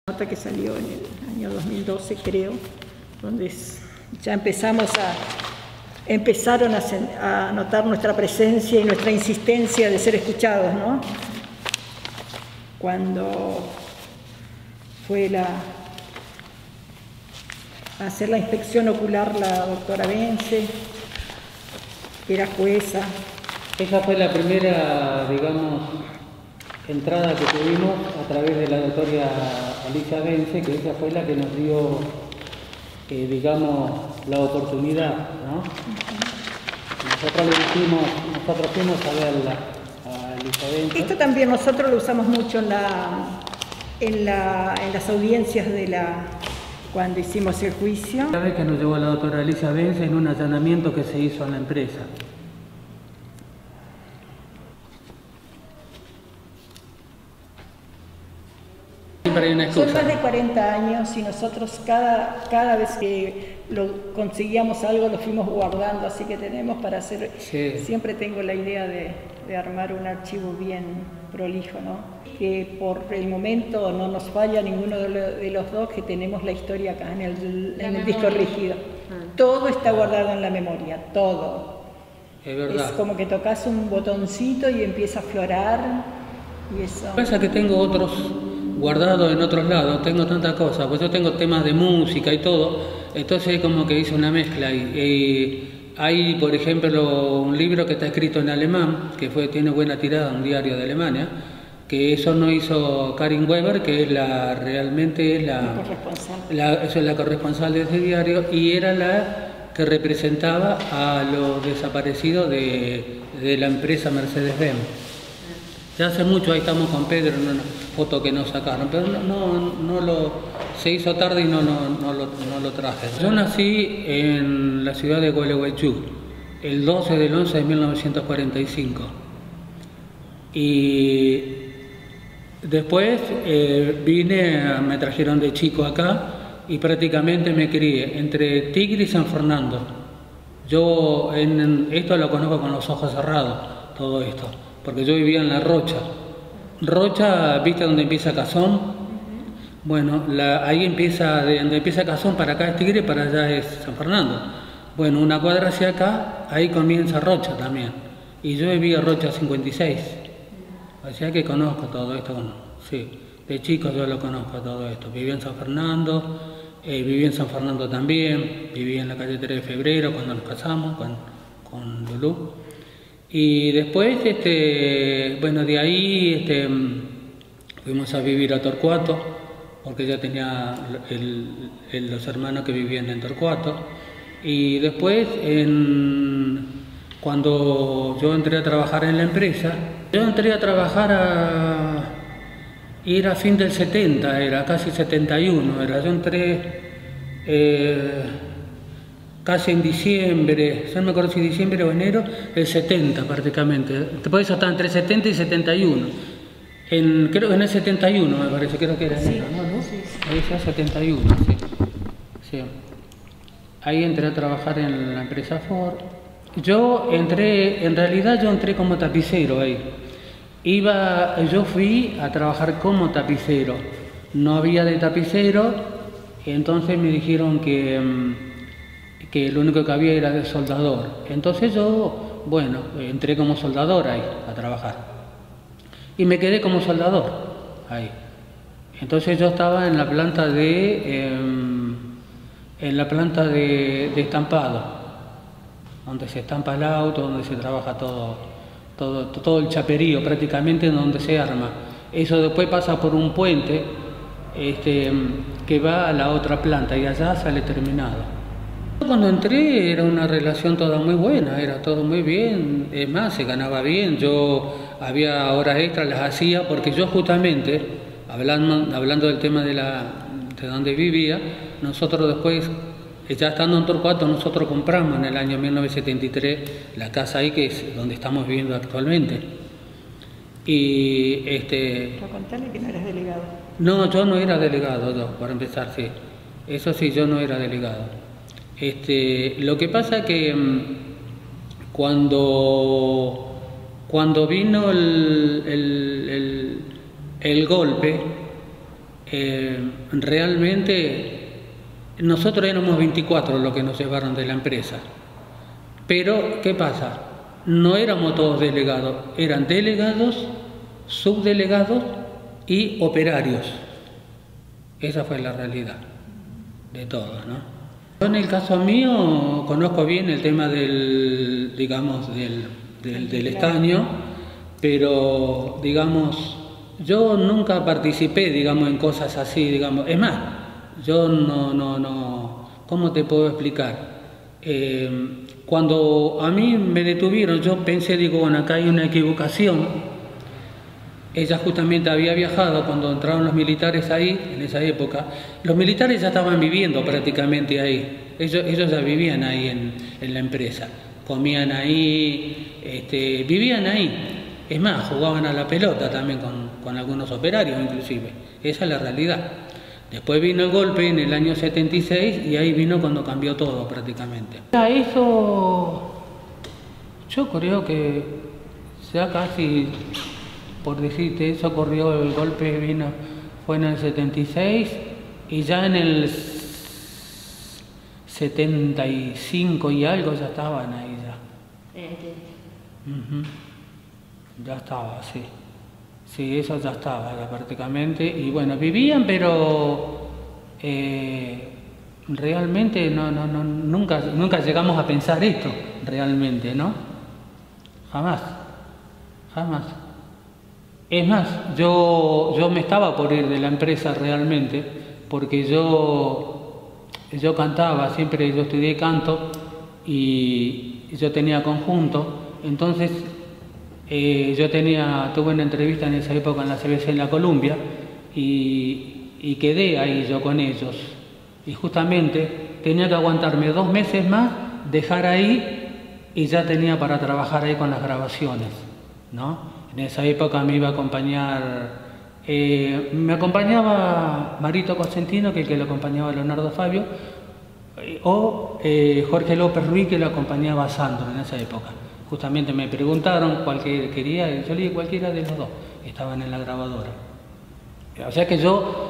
Nota que salió en el año 2012, creo, donde ya empezaron a notar nuestra presencia y nuestra insistencia de ser escuchados, ¿no? Cuando fue a hacer la inspección ocular la doctora Bence, que era jueza. Esa fue la primera, digamos, entrada que tuvimos a través de la doctora Alicia Bence, que ella fue la que nos dio, digamos, la oportunidad, ¿no? Nosotros fuimos a verla, a Alicia Bence. Esto también nosotros lo usamos mucho en las audiencias cuando hicimos el juicio. La vez que nos llevó la doctora Alicia Bence en un allanamiento que se hizo en la empresa. Son más de 40 años y nosotros cada vez que conseguíamos algo lo fuimos guardando, así que tenemos para hacer... Sí. Siempre tengo la idea de armar un archivo bien prolijo, ¿no? Que por el momento no nos falla ninguno de los dos, que tenemos la historia acá en el disco rígido. Todo está guardado en la memoria, todo. Es verdad. Es como que tocas un botoncito y empieza a aflorar y eso... Pasa que tengo otros guardado en otros lados, tengo tantas cosas, pues yo tengo temas de música y todo, entonces como que hice una mezcla y hay, por ejemplo, un libro que está escrito en alemán, que tiene buena tirada, un diario de Alemania, que eso no hizo Karin Weber, que es realmente es la corresponsal de ese diario, y era la que representaba a los desaparecidos de la empresa Mercedes-Benz. Ya hace mucho, ahí estamos con Pedro en una foto que nos sacaron, pero se hizo tarde y no lo traje. Yo nací en la ciudad de Gualeguaychú, el 12 del 11 de 1945. Y después me trajeron de chico acá y prácticamente me crié entre Tigre y San Fernando. Yo esto lo conozco con los ojos cerrados, todo esto. Porque yo vivía en La Rocha. Rocha, ¿viste dónde empieza Cazón? Bueno, ahí empieza, de donde empieza Cazón para acá es Tigre, para allá es San Fernando. Bueno, una cuadra hacia acá, ahí comienza Rocha también. Y yo vivía Rocha 56. O sea que conozco todo esto, sí. De chico yo lo conozco todo esto. Viví en San Fernando, viví en San Fernando también, viví en la calle 3 de Febrero cuando nos casamos con Lulú. Y después, bueno, de ahí fuimos a vivir a Torcuato, porque ya tenía los hermanos que vivían en Torcuato. Y después, cuando yo entré a trabajar en la empresa, era fin del 70, era casi 71, yo entré... casi en diciembre, no me acuerdo si diciembre o enero, el 70 prácticamente. Por eso está entre 70 y 71. Creo que en el 71 me parece, creo que era enero, ¿no? Sí. Ahí ya 71, sí. Ahí entré a trabajar en la empresa Ford. En realidad yo entré como tapicero ahí. Yo fui a trabajar como tapicero. No había de tapicero, entonces me dijeron que lo único que había era de soldador. Entonces yo, bueno, entré como soldador ahí a trabajar. Y me quedé como soldador ahí. Entonces yo estaba en la planta de estampado, donde se estampa el auto, donde se trabaja todo el chaperío prácticamente, donde se arma. Eso después pasa por un puente que va a la otra planta y allá sale terminado. Cuando entré era una relación toda muy buena, era todo muy bien, es más, se ganaba bien, había horas extras, las hacía, porque yo justamente, hablando del tema de donde vivía, nosotros después, ya estando en Torcuato, nosotros compramos en el año 1973 la casa ahí, que es donde estamos viviendo actualmente. Y Pero contale que no eres delegado. No, yo no era delegado, para empezar, sí. Eso sí, yo no era delegado. Lo que pasa es que cuando vino el golpe, realmente nosotros éramos 24 los que nos llevaron de la empresa. Pero, ¿qué pasa? No éramos todos delegados, eran delegados, subdelegados y operarios. Esa fue la realidad de todos, ¿no? Yo en el caso mío conozco bien el tema del, digamos, del estaño, pero, digamos, yo nunca participé, digamos, en cosas así, digamos. Es más, yo no, ¿cómo te puedo explicar? Cuando a mí me detuvieron, yo pensé, digo, bueno, acá hay una equivocación. Ella justamente había viajado cuando entraron los militares ahí, en esa época. Los militares ya estaban viviendo prácticamente ahí. Ellos ya vivían ahí en la empresa. Comían ahí, vivían ahí. Es más, jugaban a la pelota también con algunos operarios inclusive. Esa es la realidad. Después vino el golpe en el año 76 y ahí vino cuando cambió todo prácticamente. Eso, yo creo que ya casi, por decirte, eso ocurrió, el golpe fue en el 76 y ya en el 75 y algo ya estaban ahí ya. Ya estaba, sí. Sí, eso ya estaba ya prácticamente. Y bueno, vivían, pero realmente nunca llegamos a pensar esto, realmente, ¿no? Jamás. Es más, yo me estaba por ir de la empresa realmente, porque yo cantaba, siempre yo estudié canto y yo tenía conjunto, entonces tuve una entrevista en esa época en la CBC en la Columbia y quedé ahí yo con ellos. Y justamente tenía que aguantarme 2 meses más, dejar ahí y ya tenía para trabajar ahí con las grabaciones, ¿no? En esa época me iba a acompañar, me acompañaba Marito Cosentino, que es el que lo acompañaba a Leonardo Fabio, o Jorge López Ruiz, que lo acompañaba a Sandro en esa época. Justamente me preguntaron cuál quería, y yo le dije cualquiera de los dos, estaban en la grabadora. O sea que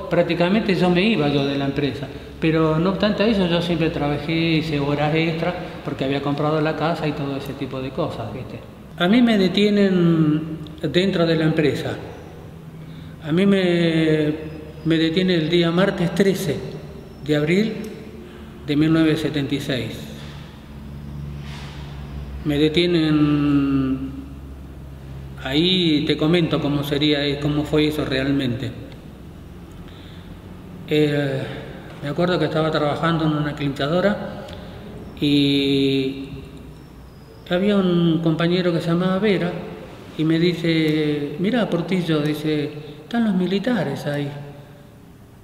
prácticamente me iba de la empresa, pero no obstante a eso yo siempre trabajé, hice horas extras, porque había comprado la casa y todo ese tipo de cosas, ¿viste? A mí me detienen dentro de la empresa. A mí me detiene el día martes 13 de abril de 1976. Me detienen, ahí te comento cómo fue eso realmente. Me acuerdo que estaba trabajando en una clinchadora y había un compañero que se llamaba Vera y me dice, mira Portillo, dice, están los militares ahí.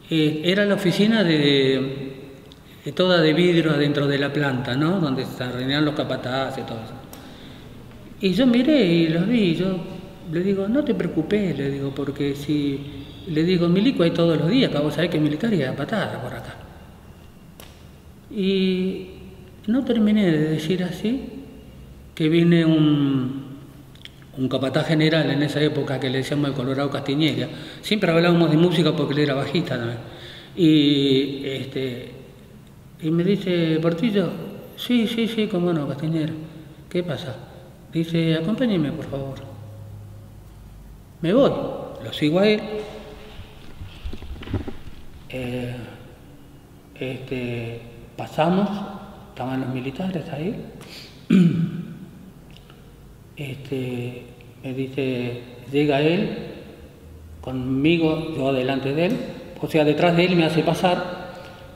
Era la oficina toda de vidrio adentro de la planta, ¿no? Donde se reunían los capataces y todo eso. Y yo miré y los vi, yo le digo, no te preocupes, le digo, porque le digo, milico hay todos los días, que vos sabés que militar y a patada por acá. Y no terminé de decir así, que viene un capataz general en esa época que le decíamos el Colorado Castiñeira. Siempre hablábamos de música porque él era bajista también. Y me dice, Portillo, sí, cómo no, Castiñeira. ¿Qué pasa? Dice, acompáñeme, por favor. Me voy, lo sigo a él. Pasamos, estaban los militares ahí. Me dice, llega él conmigo, yo delante de él, o sea, detrás de él me hace pasar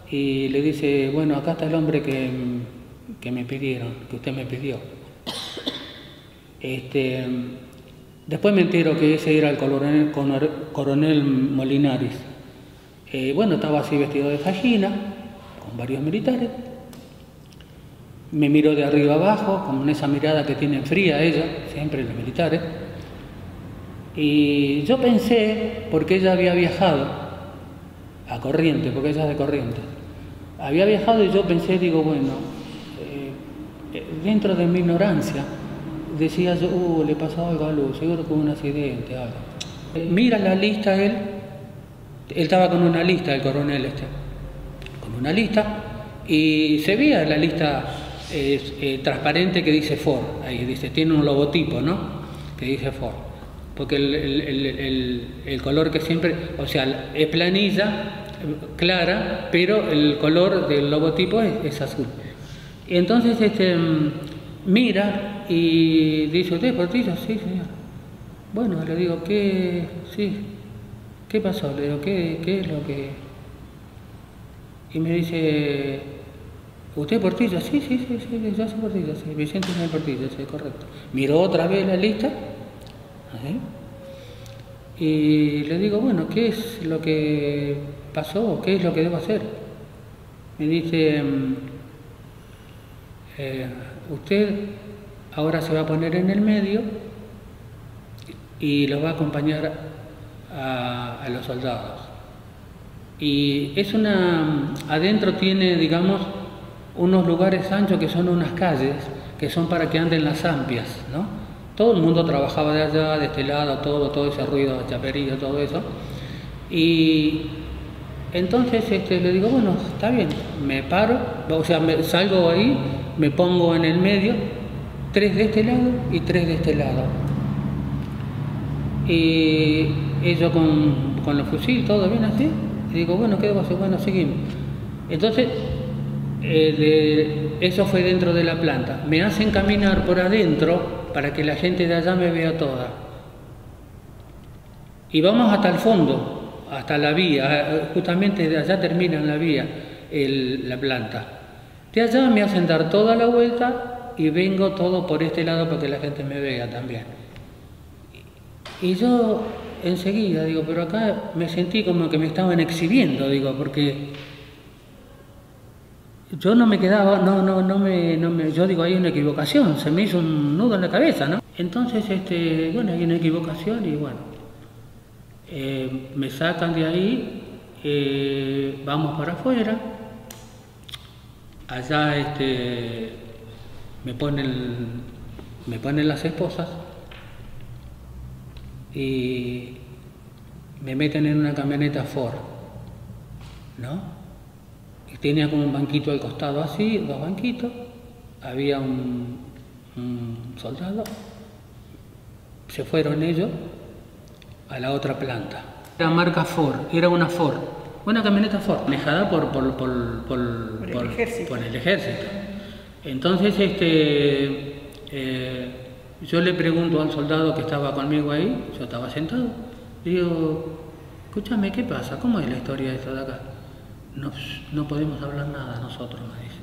y le dice, bueno, acá está el hombre que me pidieron, que usted me pidió. Después me entero que ese era el coronel Molinares. Bueno, estaba así vestido de fallina, con varios militares. Me miró de arriba abajo, con esa mirada que tienen fría ella, siempre los militares. Y yo pensé, porque ella había viajado a Corrientes, porque ella es de Corrientes. Había viajado y yo pensé, digo, bueno, dentro de mi ignorancia, decía yo, le pasó algo a Luz, seguro que hubo un accidente, algo. Mira la lista él Él estaba con una lista, el coronel con una lista, y se veía la lista transparente que dice Ford, ahí dice, tiene un logotipo, ¿no? Que dice Ford, porque el color que siempre, o sea, es planilla clara, pero el color del logotipo es azul. Y entonces mira y dice, ¿usted es Portillo? Sí, señor. Bueno, le digo, ¿qué pasó? Le digo, ¿qué es lo que...? Y me dice, ¿usted es Portillo? Sí, yo soy Portillo, sí, Vicente es Portillo, sí, correcto. Miró otra vez la lista, ¿sí? Y le digo, bueno, ¿qué es lo que pasó? ¿Qué es lo que debo hacer? Me dice, usted ahora se va a poner en el medio y los va a acompañar a los soldados. Y es adentro tiene, digamos, unos lugares anchos que son unas calles, que son para que anden las zampias, ¿no? Todo el mundo trabajaba de allá, de este lado, todo ese ruido, chaperillo, todo eso. Y entonces le digo, bueno, está bien, me paro, o sea, salgo ahí, me pongo en el medio, 3 de este lado y 3 de este lado. Y ellos con los fusiles, todo bien así. Y digo, bueno, ¿qué debo hacer? Bueno, seguimos. Entonces, eso fue dentro de la planta. Me hacen caminar por adentro para que la gente de allá me vea toda. Y vamos hasta el fondo, hasta la vía. Justamente de allá termina la vía, la planta. De allá me hacen dar toda la vuelta y vengo todo por este lado para que la gente me vea también. Y yo enseguida digo, pero acá me sentí como que me estaban exhibiendo, digo, porque yo no me quedaba, yo digo, hay una equivocación, se me hizo un nudo en la cabeza, ¿no? Entonces, bueno, hay una equivocación y bueno, me sacan de ahí, vamos para afuera, allá me ponen las esposas y me meten en una camioneta Ford, ¿no? Y tenía como un banquito al costado así, 2 banquitos, había un soldado, se fueron ellos a la otra planta. Era marca Ford, era una Ford, una camioneta Ford, manejada por el ejército. Entonces, yo le pregunto al soldado que estaba conmigo ahí, yo estaba sentado, digo, escúchame, ¿qué pasa? ¿Cómo es la historia de esto de acá? No podemos hablar nada nosotros, me dice.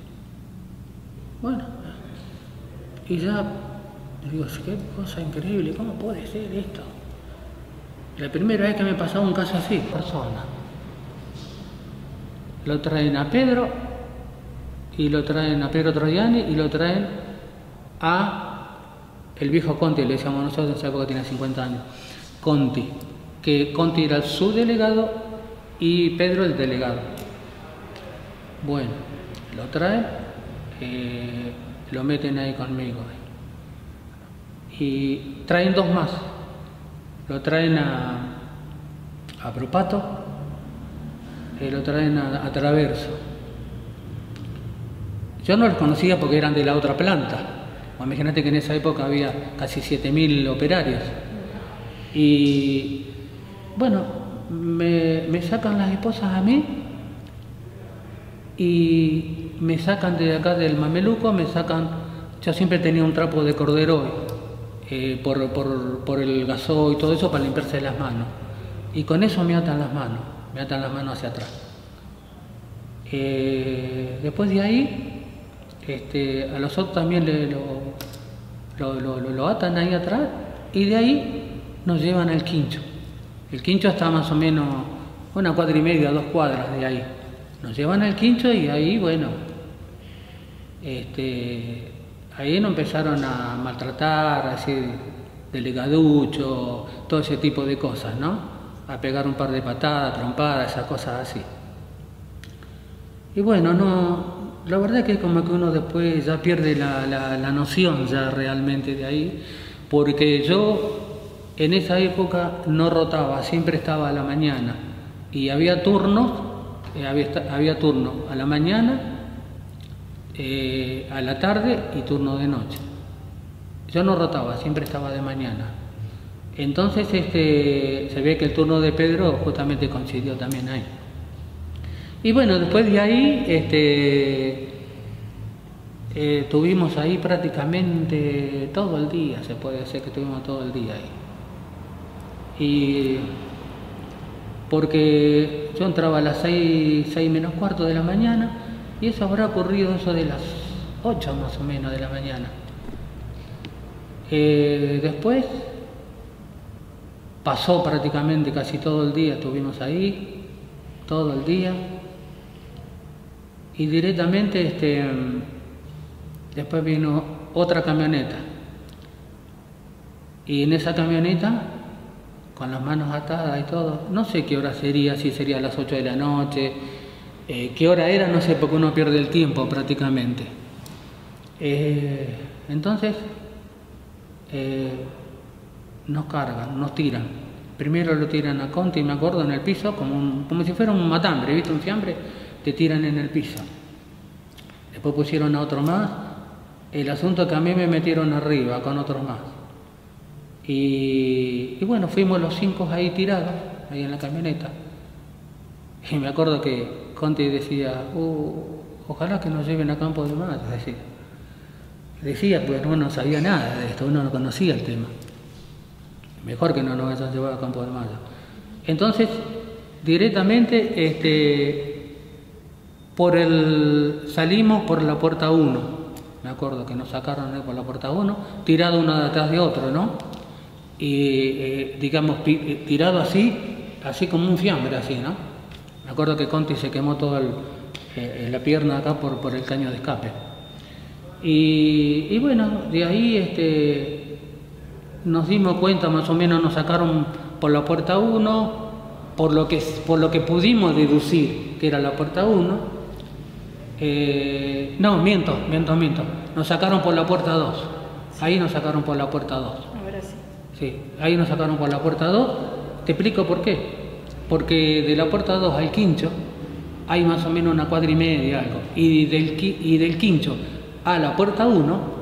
Bueno, y ya, digo, qué cosa increíble, ¿cómo puede ser esto? La primera vez que me pasaba un caso así, persona. Lo traen a Pedro, y lo traen a Pedro Troiani, y lo traen a el viejo Conti, le decíamos nosotros, en esa época tenía 50 años, Conti, que Conti era el subdelegado y Pedro el delegado. Bueno, lo traen, lo meten ahí conmigo. Y traen 2 más. Lo traen a Propato y lo traen a Traverso. Yo no los conocía porque eran de la otra planta. Imagínate que en esa época había casi 7.000 operarios. Y bueno, me sacan las esposas a mí y me sacan de acá del mameluco, yo siempre tenía un trapo de cordero por el gasoil y todo eso para limpiarse las manos. Y con eso me atan las manos hacia atrás. Después de ahí, a los otros también lo atan ahí atrás y de ahí nos llevan al Quincho. El Quincho está más o menos 1,5 cuadras, 2 cuadras de ahí. Nos llevan al Quincho y ahí, bueno, ahí nos empezaron a maltratar, a decir delegaducho, todo ese tipo de cosas, ¿no? A pegar un par de patadas, trompadas, esas cosas así. Y bueno, la verdad es que como que uno después ya pierde la noción ya realmente de ahí, porque yo en esa época no rotaba, siempre estaba a la mañana y había turnos, había turno a la mañana, a la tarde y turno de noche. Yo no rotaba, siempre estaba de mañana. Entonces se ve que el turno de Pedro justamente coincidió también ahí. Y bueno, después de ahí tuvimos ahí prácticamente todo el día, se puede decir que tuvimos todo el día ahí. Y porque yo entraba a las 6 menos cuarto de la mañana y eso habrá ocurrido eso de las 8 más o menos de la mañana. Después pasó prácticamente casi todo el día, estuvimos ahí, todo el día, y directamente después vino otra camioneta, y en esa camioneta, con las manos atadas y todo, no sé qué hora sería, si sería a las 8 de la noche, qué hora era, no sé, porque uno pierde el tiempo prácticamente. Entonces, nos cargan, nos tiran. Primero lo tiran a Conti, me acuerdo, en el piso, como si fuera un matambre, ¿viste? Un fiambre, te tiran en el piso. Después pusieron a otro más. El asunto es que a mí me metieron arriba con otros más. Y bueno, fuimos los 5 ahí tirados, ahí en la camioneta. Y me acuerdo que Conti decía, ojalá que nos lleven a Campo de Mayo, decía, pues uno no sabía nada de esto, uno no conocía el tema. Mejor que no nos hayan llevado a Campo de Mayo. Entonces, directamente salimos por la puerta 1. Me acuerdo que nos sacaron por la puerta 1, tirado uno detrás de otro, ¿no? Y digamos, tirado así como un fiambre, así, ¿no? Me acuerdo que Conti se quemó toda la pierna acá por el caño de escape. Y bueno, de ahí nos dimos cuenta, más o menos nos sacaron por la puerta 1, por lo que pudimos deducir que era la puerta 1. No, miento. Nos sacaron por la puerta 2. Ahí nos sacaron por la puerta 2. Ahora sí. Sí, ahí nos sacaron por la puerta 2. Te explico por qué. Porque de la puerta 2 al Quincho hay más o menos una cuadra y media, algo. Y del Quincho a la puerta 1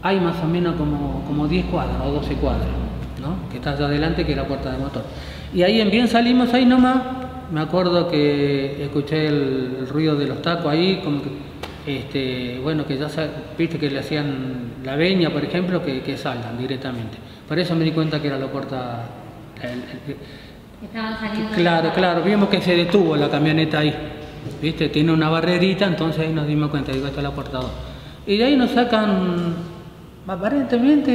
hay más o menos como 10 cuadras o 12 cuadras, ¿no? Que está allá adelante, que es la puerta de motor. Y ahí en bien salimos ahí nomás. Me acuerdo que escuché el ruido de los tacos ahí, como que, bueno, que ya viste que le hacían la veña, por ejemplo, que salgan directamente. Por eso me di cuenta que era la puerta. Estaban saliendo. Claro, vimos que se detuvo la camioneta ahí, viste, tiene una barrerita, entonces ahí nos dimos cuenta, digo, esta es la puerta 2. Y de ahí nos sacan, aparentemente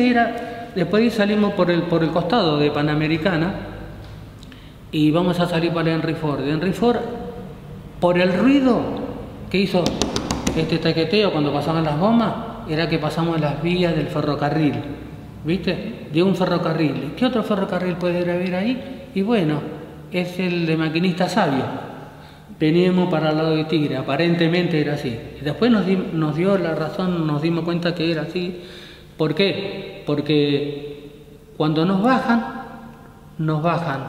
después de ahí salimos por el costado de Panamericana y vamos a salir para Henry Ford. De Henry Ford, por el ruido que hizo este taqueteo cuando pasaban las gomas, era que pasamos las vías del ferrocarril, ¿viste? De un ferrocarril. ¿Qué otro ferrocarril puede haber ahí? Y bueno, es el de Maquinista Sabio. Veníamos para el lado de Tigre, aparentemente era así. Después nos dio la razón, nos dimos cuenta que era así. ¿Por qué? Porque cuando nos bajan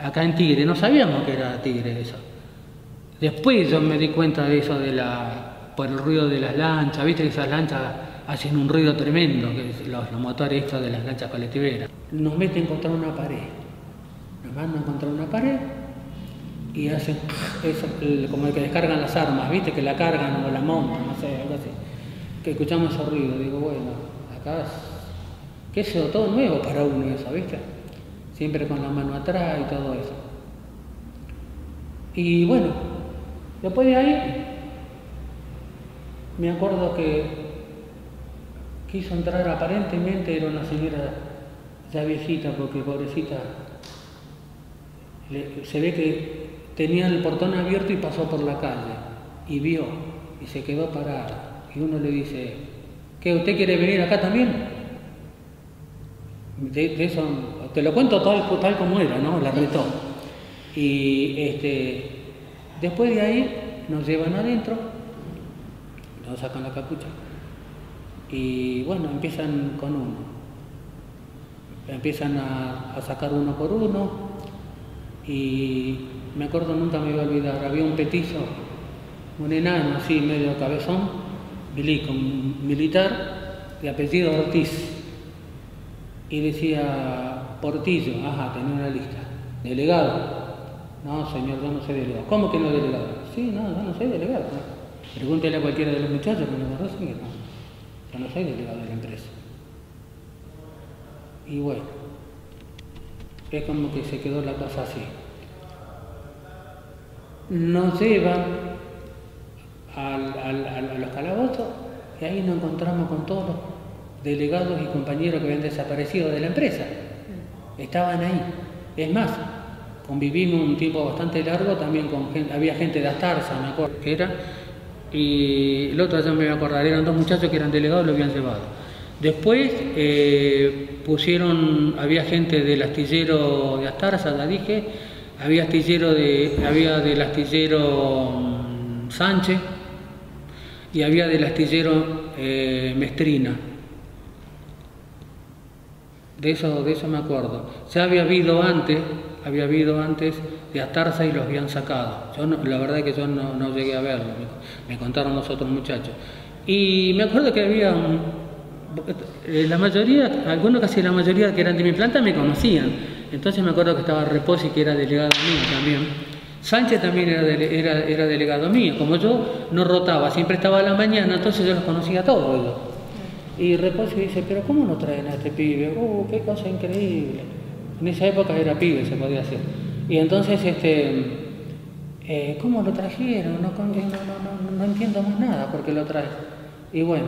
acá en Tigre, no sabíamos que era Tigre eso. Después yo me di cuenta de eso por el ruido de las lanchas, viste que esas lanchas hacen un ruido tremendo, que los motores estos de las lanchas colectiveras. Nos meten contra una pared, nos mandan contra una pared y hacen eso, como el que descargan las armas, viste, que la cargan o la montan, no sé, algo así. Que escuchamos ese ruido, digo, bueno, acá que es todo nuevo para uno eso, viste, siempre con la mano atrás y todo eso. Y bueno, después de ahí me acuerdo que quiso entrar, aparentemente era una señora ya viejita, porque pobrecita se ve que tenía el portón abierto y pasó por la calle y vio y se quedó parada y uno le dice, ¿qué, usted quiere venir acá también? De eso te lo cuento tal como era, ¿no? La retó. Y después de ahí nos llevan adentro, nos sacan la capucha y bueno, empiezan con uno, empiezan a sacar uno por uno Y me acuerdo, nunca me voy a olvidar, había un petizo, un enano así, medio cabezón, milico, un militar, de apellido Ortiz. Y decía, Portillo, ajá, tenía una lista. Delegado. No, señor, yo no soy delegado. ¿Cómo que no es delegado? Sí, no, yo no soy delegado. Pregúntele a cualquiera de los muchachos que me conocen que no. Yo no soy delegado de la empresa. Y bueno, es como que se quedó la cosa así. Nos llevan a los calabozos y ahí nos encontramos con todos los delegados y compañeros que habían desaparecido de la empresa. Estaban ahí. Es más, convivimos un tiempo bastante largo también con gente, había gente de Astarza, me acuerdo que era, y el otro ya me voy a acordar, eran dos muchachos que eran delegados y lo habían llevado. Después había gente del astillero de Astarza, ya dije, había del astillero Sánchez y había del astillero Mestrina. De eso me acuerdo. Ya había habido antes de Astarza y los habían sacado. Yo no, la verdad es que yo no llegué a verlo, me contaron los otros muchachos. Y me acuerdo que había la mayoría, algunos casi la mayoría que eran de mi planta me conocían. Entonces me acuerdo que estaba Reposi, que era delegado mío también. Sánchez también era delegado mío. Como yo no rotaba, siempre estaba a la mañana, entonces yo los conocía a todos ellos. Y Reposi dice, pero ¿cómo no traen a este pibe? Qué cosa increíble. En esa época era pibe, se podía hacer. Y entonces, ¿cómo lo trajeron? No entiendo más nada por qué lo traen. Y bueno,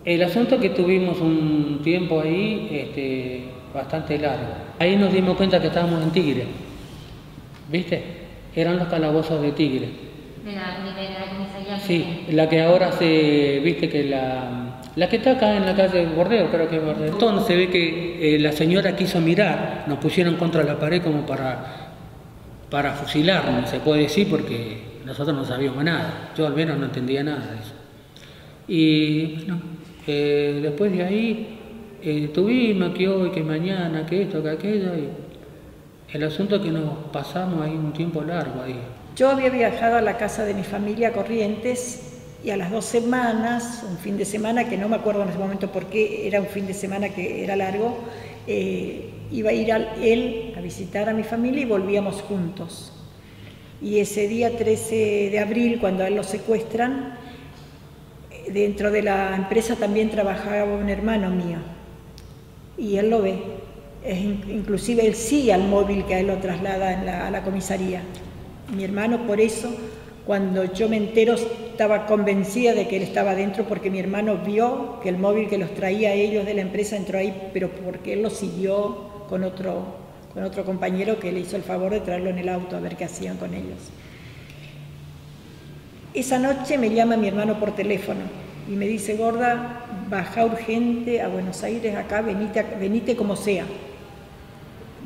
el asunto que tuvimos un tiempo ahí, bastante largo. Ahí nos dimos cuenta que estábamos en Tigre. ¿Viste? Eran los calabozos de Tigre. De la comisaría. Sí, la que ahora viste que la que está acá en la calle Bordeo, creo que es Bordeo. Entonces se ve que la señora quiso mirar, nos pusieron contra la pared como para fusilarnos, se puede decir, porque nosotros no sabíamos nada. Yo al menos no entendía nada de eso. Y bueno, después de ahí tuvimos que hoy, que mañana, que esto, que aquello, y el asunto es que nos pasamos ahí un tiempo largo ahí. Yo había viajado a la casa de mi familia a Corrientes y a las 2 semanas, un fin de semana, que no me acuerdo en ese momento por qué, era un fin de semana que era largo, iba a ir él a visitar a mi familia y volvíamos juntos. Y ese día 13 de abril, cuando a él lo secuestran, dentro de la empresa también trabajaba un hermano mío y él lo ve. Inclusive él sigue al móvil que a él lo traslada a la comisaría. Mi hermano, por eso, cuando yo me entero, estaba convencida de que él estaba dentro, porque mi hermano vio que el móvil que los traía a ellos de la empresa entró ahí, pero porque él lo siguió con otro compañero que le hizo el favor de traerlo en el auto a ver qué hacían con ellos. Esa noche me llama mi hermano por teléfono y me dice, Gorda, baja urgente a Buenos Aires, acá, venite como sea.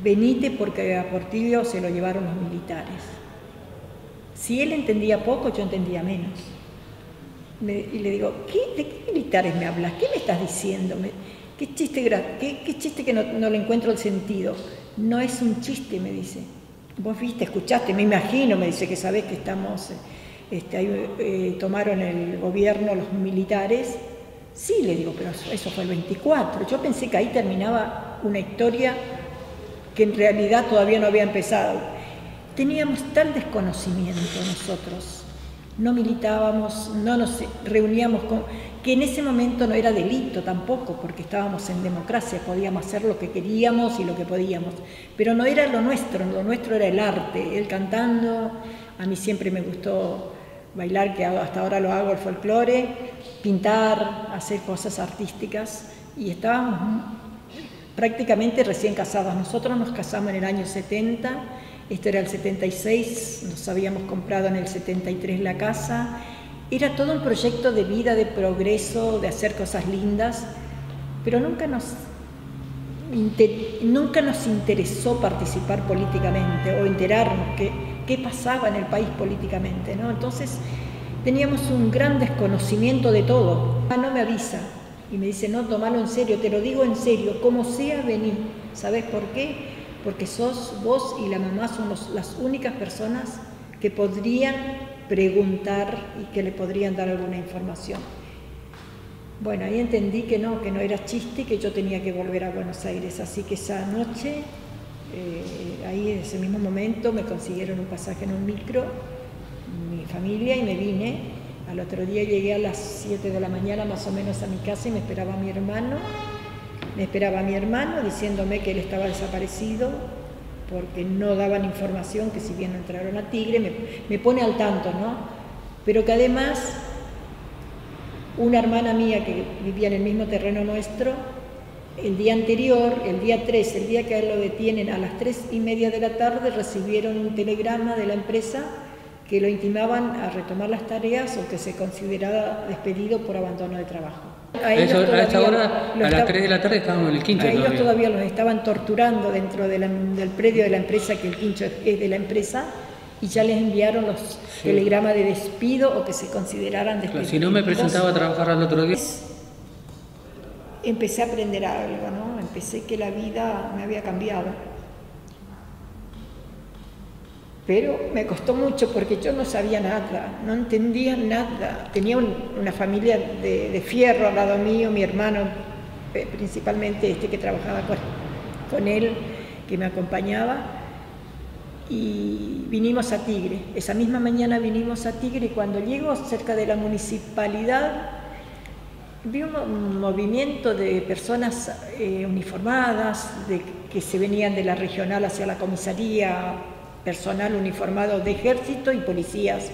Venite porque a Portillo se lo llevaron los militares. Si él entendía poco, yo entendía menos. Y le digo, ¿de qué militares me hablas? ¿Qué me estás diciendo? ¿Qué chiste que no le encuentro el sentido? No es un chiste, me dice. Vos viste, escuchaste, me imagino, me dice, que sabés que estamos, tomaron el gobierno los militares. Sí, le digo, pero eso fue el 24. Yo pensé que ahí terminaba una historia que en realidad todavía no había empezado. Teníamos tal desconocimiento nosotros, no militábamos, no nos reuníamos que en ese momento no era delito tampoco, porque estábamos en democracia, podíamos hacer lo que queríamos y lo que podíamos, pero no era lo nuestro era el arte, él cantando. A mí siempre me gustó bailar, que hasta ahora lo hago, el folclore, pintar, hacer cosas artísticas, y estábamos prácticamente recién casados. Nosotros nos casamos en el año 70, esto era el 76, nos habíamos comprado en el 73 la casa. Era todo un proyecto de vida, de progreso, de hacer cosas lindas, pero nunca nos interesó participar políticamente o enterarnos qué pasaba en el país políticamente, ¿no? Entonces teníamos un gran desconocimiento de todo. No me avisa y me dice, no, tomalo en serio, te lo digo en serio, como sea, vení. ¿Sabés por qué? porque sos vos y la mamá son las únicas personas que podrían preguntar y que le podrían dar alguna información. Bueno, ahí entendí que no era chiste y que yo tenía que volver a Buenos Aires, así que esa noche, ahí en ese mismo momento me consiguieron un pasaje en un micro, mi familia, y me vine. Al otro día llegué a las 7 de la mañana más o menos a mi casa y me esperaba mi hermano. Me esperaba mi hermano diciéndome que él estaba desaparecido porque no daban información, que si bien no entraron a Tigre, me pone al tanto, ¿no? Pero que además una hermana mía que vivía en el mismo terreno nuestro, el día anterior, el día 3, el día que a él lo detienen, a las 3:30 de la tarde recibieron un telegrama de la empresa que lo intimaban a retomar las tareas o que se consideraba despedido por abandono de trabajo. A esa hora, a las 3 de la tarde estábamos en el quincho. A ellos todavía los estaban torturando dentro del predio de la empresa, que el quincho es de la empresa, y ya les enviaron los telegramas de despido o que se consideraran despedidos. Si no me presentaba a trabajar al otro día. Empecé a aprender algo, ¿no? Empecé que la vida me había cambiado. Pero me costó mucho porque yo no sabía nada, no entendía nada. Tenía una familia de fierro al lado mío, mi hermano, principalmente este que trabajaba con él, que me acompañaba. Y vinimos a Tigre. Esa misma mañana vinimos a Tigre y cuando llego cerca de la municipalidad vi un movimiento de personas uniformadas, que se venían de la regional hacia la comisaría, personal uniformado de ejército y policías.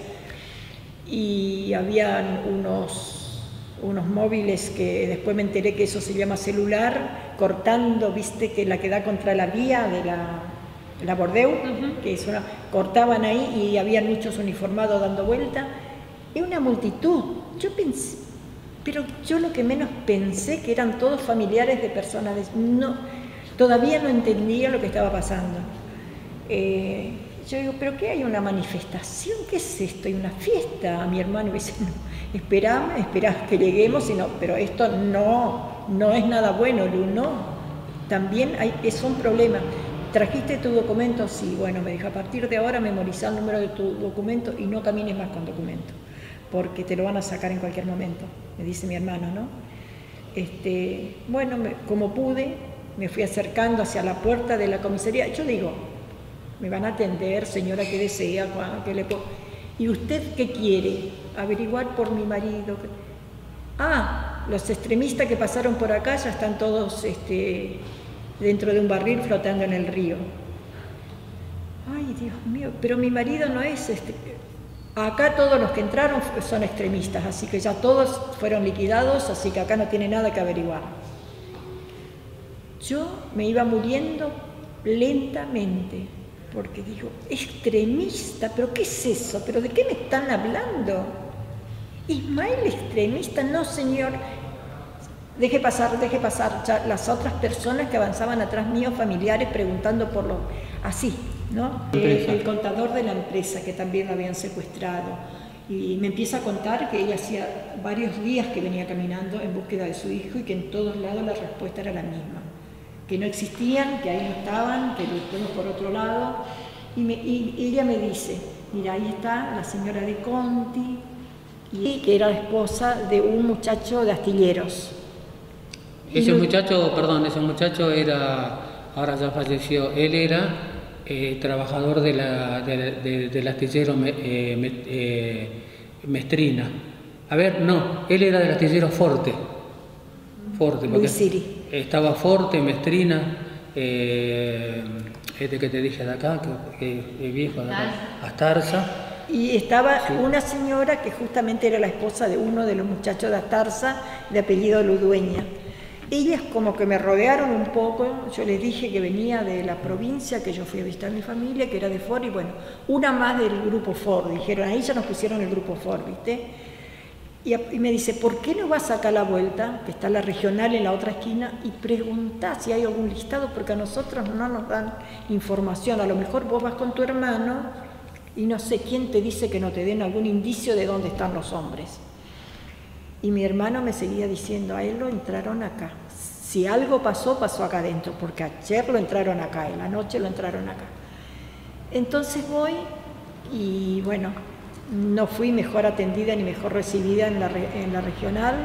Y habían unos móviles que después me enteré que eso se llama celular, cortando, viste, que la que da contra la vía de la Bordeu, que es cortaban ahí y habían muchos uniformados dando vuelta. Es una multitud. Yo pensé, pero yo lo que menos pensé que eran todos familiares de personas. Todavía no entendía lo que estaba pasando. Yo digo, ¿pero qué hay? ¿Una manifestación? ¿Qué es esto? ¿Hay una fiesta? A mi hermano me dice, no, esperá que lleguemos, pero esto no es nada bueno, Lu, no. También es un problema. ¿Trajiste tu documento? Sí, bueno, me dijo, a partir de ahora memorizar el número de tu documento y no camines más con documento, porque te lo van a sacar en cualquier momento, me dice mi hermano, ¿no? Bueno, como pude, me fui acercando hacia la puerta de la comisaría. Yo digo, me van a atender, señora, ¿qué desea? ¿Qué le puedo? ¿Y usted qué quiere? Averiguar por mi marido. Los extremistas que pasaron por acá ya están todos dentro de un barril flotando en el río. Ay, Dios mío, pero mi marido no es Acá todos los que entraron son extremistas, así que ya todos fueron liquidados, así que acá no tiene nada que averiguar. Yo me iba muriendo lentamente, porque digo, extremista, ¿pero qué es eso? ¿Pero de qué me están hablando? Ismael extremista, no señor. Deje pasar ya las otras personas que avanzaban atrás mío, familiares, preguntando por lo... Así, ¿no? El contador de la empresa, que también lo habían secuestrado. Y me empieza a contar que ella hacía varios días que venía caminando en búsqueda de su hijo y que en todos lados la respuesta era la misma. Que no existían, que ahí no estaban, que lo fuimos por otro lado. Y ella me dice, mira, ahí está la señora de Conti, y que era esposa de un muchacho de Astilleros. Ese muchacho era, ahora ya falleció, él era trabajador del astillero Mestrina. A ver, no, él era del astillero Forte, porque estaba Forte, Mestrina, que te dije de acá, que es viejo de acá, Astarza. Y estaba una señora que justamente era la esposa de uno de los muchachos de Astarza, de apellido Ludueña. Ellas como que me rodearon un poco, yo les dije que venía de la provincia, que yo fui a visitar a mi familia, que era de Ford, y bueno, una más del grupo Ford, dijeron, ahí ya nos pusieron el grupo Ford, ¿viste? Y me dice, ¿por qué no vas acá a la vuelta, que está la regional en la otra esquina, y preguntá si hay algún listado, porque a nosotros no nos dan información, a lo mejor vos vas con tu hermano, y no sé quién te dice que no te den algún indicio de dónde están los hombres. Y mi hermano me seguía diciendo, a él lo entraron acá. Si algo pasó, pasó acá adentro, porque ayer lo entraron acá, en la noche lo entraron acá. Entonces voy y bueno, no fui mejor atendida ni mejor recibida en la regional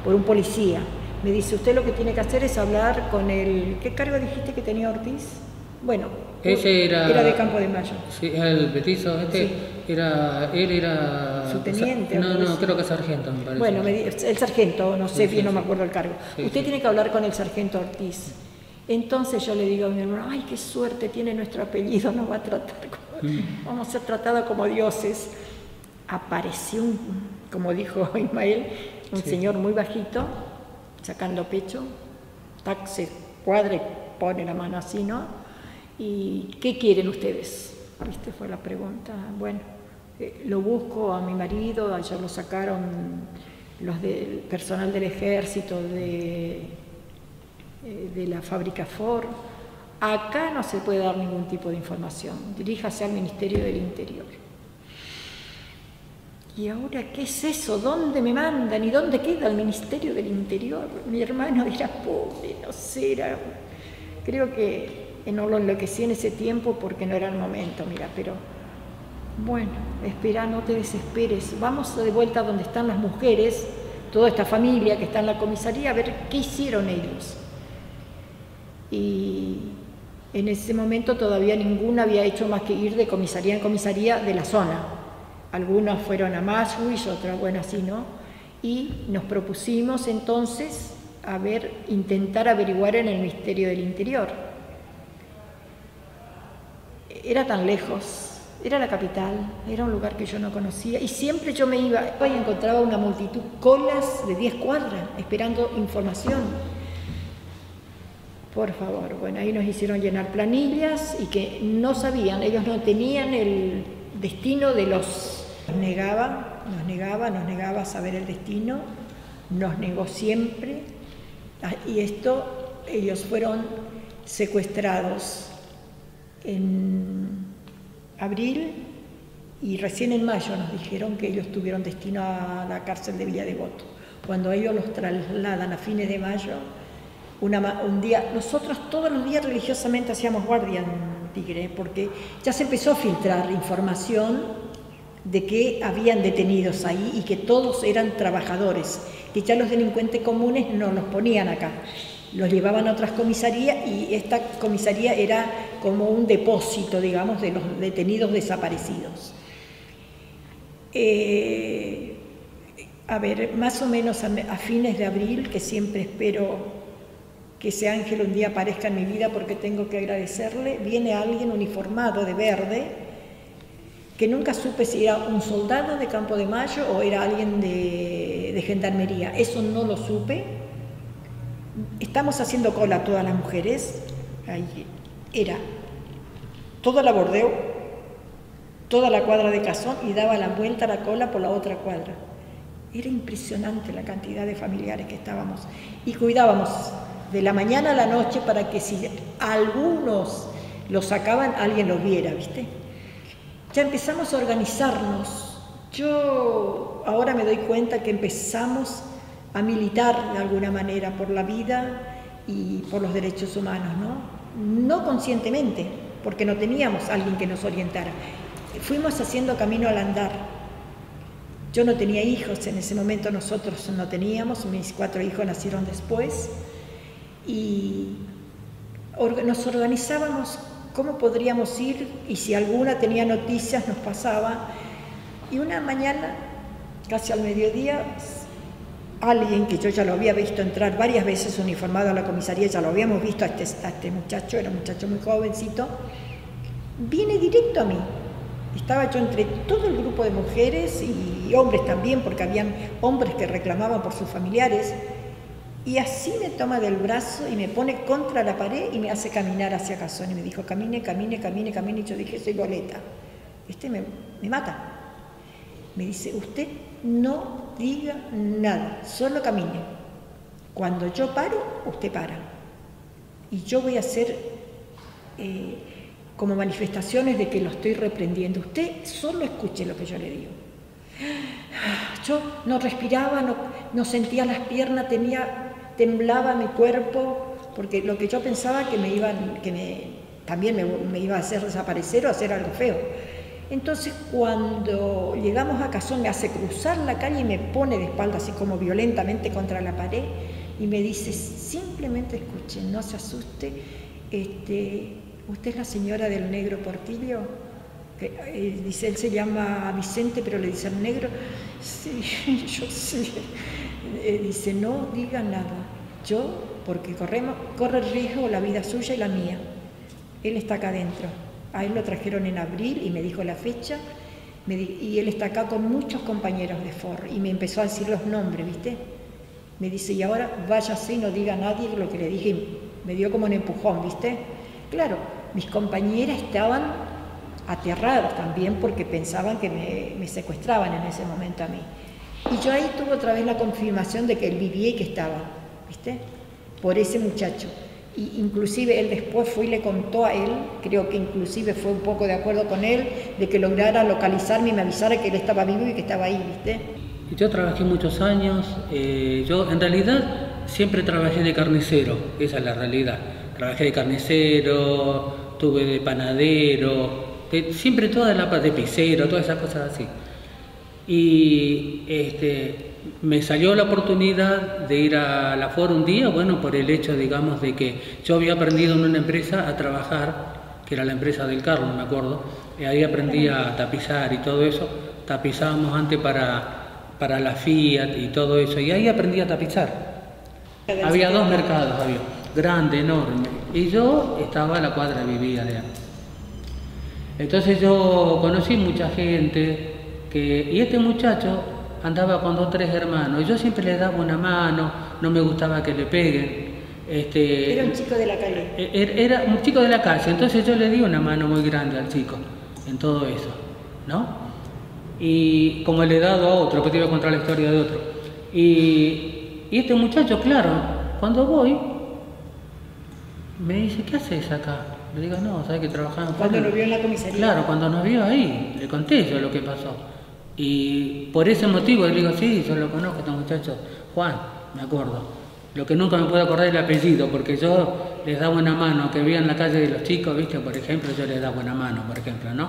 por un policía. Me dice, usted lo que tiene que hacer es hablar con el... ¿Qué cargo dijiste que tenía Ortiz? Bueno, ese era de Campo de Mayo. Sí, el petizo, Sí. él era... Subteniente. No, creo que sargento, me parece. Bueno, el sargento, no sé Sí, bien, no sí. me acuerdo el cargo. Sí, Usted sí. tiene que hablar con el sargento Ortiz. Entonces yo le digo a mi hermano, ay, qué suerte tiene nuestro apellido, nos va a tratar vamos a ser tratados como dioses. Apareció, como dijo Ismael, un Sí. señor muy bajito, sacando pecho, tac, se cuadra y pone la mano así, ¿no? ¿Y qué quieren ustedes? ¿Viste? Fue la pregunta. Bueno, lo busco a mi marido, ayer lo sacaron los del personal del ejército, de la fábrica Ford. Acá no se puede dar ningún tipo de información. Diríjase al Ministerio del Interior. ¿Y ahora qué es eso? ¿Dónde me mandan? ¿Y dónde queda el Ministerio del Interior? Mi hermano era pobre, no sé, creo que no lo enloquecí en ese tiempo porque no era el momento, mira, pero bueno, espera, no te desesperes. Vamos de vuelta donde están las mujeres, toda esta familia que está en la comisaría, a ver qué hicieron ellos. Y en ese momento todavía ninguna había hecho más que ir de comisaría en comisaría de la zona. Algunos fueron a Maswich, otras, bueno, así, ¿no? Y nos propusimos entonces intentar averiguar en el Ministerio del Interior. Era tan lejos, era la capital, era un lugar que yo no conocía y siempre yo me iba y encontraba una multitud, colas de 10 cuadras, esperando información. Por favor, bueno, ahí nos hicieron llenar planillas y que no sabían, ellos no tenían el destino de los... Nos negaba a saber el destino, nos negó siempre, y ellos fueron secuestrados en abril y recién en mayo nos dijeron que ellos tuvieron destino a la cárcel de Villa Devoto. Cuando ellos los trasladan a fines de mayo, un día, nosotros todos los días religiosamente hacíamos guardia en Tigre, porque ya se empezó a filtrar información de que habían detenidos ahí y que todos eran trabajadores, que ya los delincuentes comunes no los ponían acá, los llevaban a otras comisarías y esta comisaría era como un depósito, digamos, de los detenidos desaparecidos. Más o menos a fines de abril, que siempre espero que ese ángel un día aparezca en mi vida porque tengo que agradecerle, viene alguien uniformado de verde, que nunca supe si era un soldado de Campo de Mayo o era alguien de gendarmería, eso no lo supe. Estamos haciendo cola todas las mujeres, ahí era toda la Bordeu, toda la cuadra de Cazón y daba la vuelta a la cola por la otra cuadra. Era impresionante la cantidad de familiares que estábamos y cuidábamos de la mañana a la noche para que si algunos los sacaban, alguien los viera, ¿viste? Ya empezamos a organizarnos. Yo ahora me doy cuenta que empezamos a militar de alguna manera por la vida y por los derechos humanos, ¿no? No conscientemente, porque no teníamos a alguien que nos orientara. Fuimos haciendo camino al andar. Yo no tenía hijos, en ese momento nosotros no teníamos, mis 4 hijos nacieron después, y nos organizábamos cómo podríamos ir, y si alguna tenía noticias nos pasaba, y una mañana, casi al mediodía, alguien que yo ya lo había visto entrar varias veces uniformado a la comisaría, ya lo habíamos visto a este muchacho, era un muchacho muy jovencito, viene directo a mí. Estaba yo entre todo el grupo de mujeres y hombres también, porque habían hombres que reclamaban por sus familiares, y así me toma del brazo y me pone contra la pared y me hace caminar hacia Cazón y me dijo, camine, camine, camine, camine, y yo dije, soy Boleta, me mata. Me dice, usted no diga nada, solo camine. Cuando yo paro, usted para. Y yo voy a hacer como manifestaciones de que lo estoy reprendiendo. Usted solo escuche lo que yo le digo. Yo no respiraba, no sentía las piernas, tenía temblaba mi cuerpo, porque lo que yo pensaba que también me iba a hacer desaparecer o hacer algo feo. Entonces cuando llegamos a Cazón me hace cruzar la calle y me pone de espalda así como violentamente contra la pared y me dice, simplemente escuche, no se asuste, ¿usted es la señora del negro Portillo? Dice, él se llama Vicente, pero le dice al negro, sí, yo sí. Dice, no diga nada, yo, porque corre riesgo la vida suya y la mía. Él está acá adentro. A él lo trajeron en abril y me dijo la fecha, y él está acá con muchos compañeros de FOR, y me empezó a decir los nombres, ¿viste? Me dice, y ahora váyase y no diga a nadie lo que le dije, me dio como un empujón, ¿viste? Claro, mis compañeras estaban aterradas también porque pensaban que me secuestraban en ese momento a mí. Y yo ahí tuve otra vez la confirmación de que él vivía y que estaba, ¿viste? Por ese muchacho. Y inclusive él después fue y le contó a él, creo que inclusive fue un poco de acuerdo con él, de que lograra localizarme y me avisara que él estaba vivo y que estaba ahí, ¿viste? Yo trabajé muchos años, yo en realidad siempre trabajé de carnicero, esa es la realidad. Trabajé de carnicero, tuve de panadero, siempre toda la parte de pizzero, todas esas cosas así. Y me salió la oportunidad de ir a la FOR un día, bueno, por el hecho, digamos, de que yo había aprendido en una empresa a trabajar, que era la empresa del Carlos, me acuerdo, y ahí aprendí a tapizar y todo eso. Tapizábamos antes para la Fiat y todo eso, y ahí aprendí a tapizar. Había dos mercados, grande, enorme, y yo estaba a la cuadra, vivía de ahí. Entonces yo conocí mucha gente, y este muchacho andaba con 2 o 3 hermanos, y yo siempre le daba una mano, no me gustaba que le peguen. Era un chico de la calle. Era un chico de la calle, entonces yo le di una mano muy grande al chico en todo eso, ¿no? Y como le he dado a otro, que te iba a contar la historia de otro. Y este muchacho, claro, cuando voy, me dice, ¿qué haces acá? Le digo, no, ¿sabes que trabajamos? Cuando lo vio en la comisaría. Claro, cuando nos vio ahí, le conté yo lo que pasó. Y por ese motivo le digo, sí, yo lo conozco, este muchacho, Juan, me acuerdo. Lo que nunca me puedo acordar es el apellido, porque yo les daba una mano, que veía en la calle de los chicos, ¿viste? Por ejemplo, yo les daba una mano, por ejemplo, ¿no?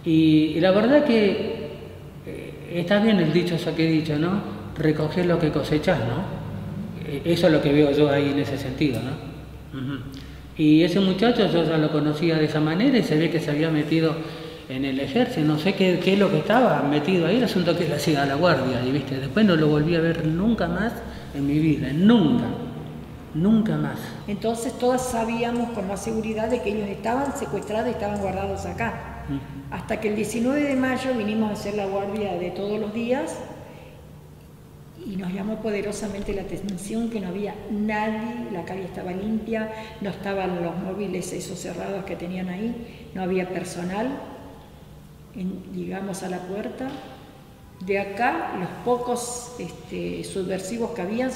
Y la verdad que está bien el dicho, eso que he dicho, ¿no? Recoger lo que cosechas, ¿no? Eso es lo que veo yo ahí en ese sentido, ¿no? Y ese muchacho yo ya lo conocía de esa manera y se ve que se había metido en el ejército, no sé qué es lo que estaba metido ahí, el asunto que le hacía a la guardia, y viste, después no lo volví a ver nunca más en mi vida, nunca más. Entonces todas sabíamos con más seguridad de que ellos estaban secuestrados y estaban guardados acá. Hasta que el 19 de mayo vinimos a hacer la guardia de todos los días y nos llamó poderosamente la atención que no había nadie, la calle estaba limpia, no estaban los móviles esos cerrados que tenían ahí, no había personal. Llegamos a la puerta, de acá los pocos subversivos que habían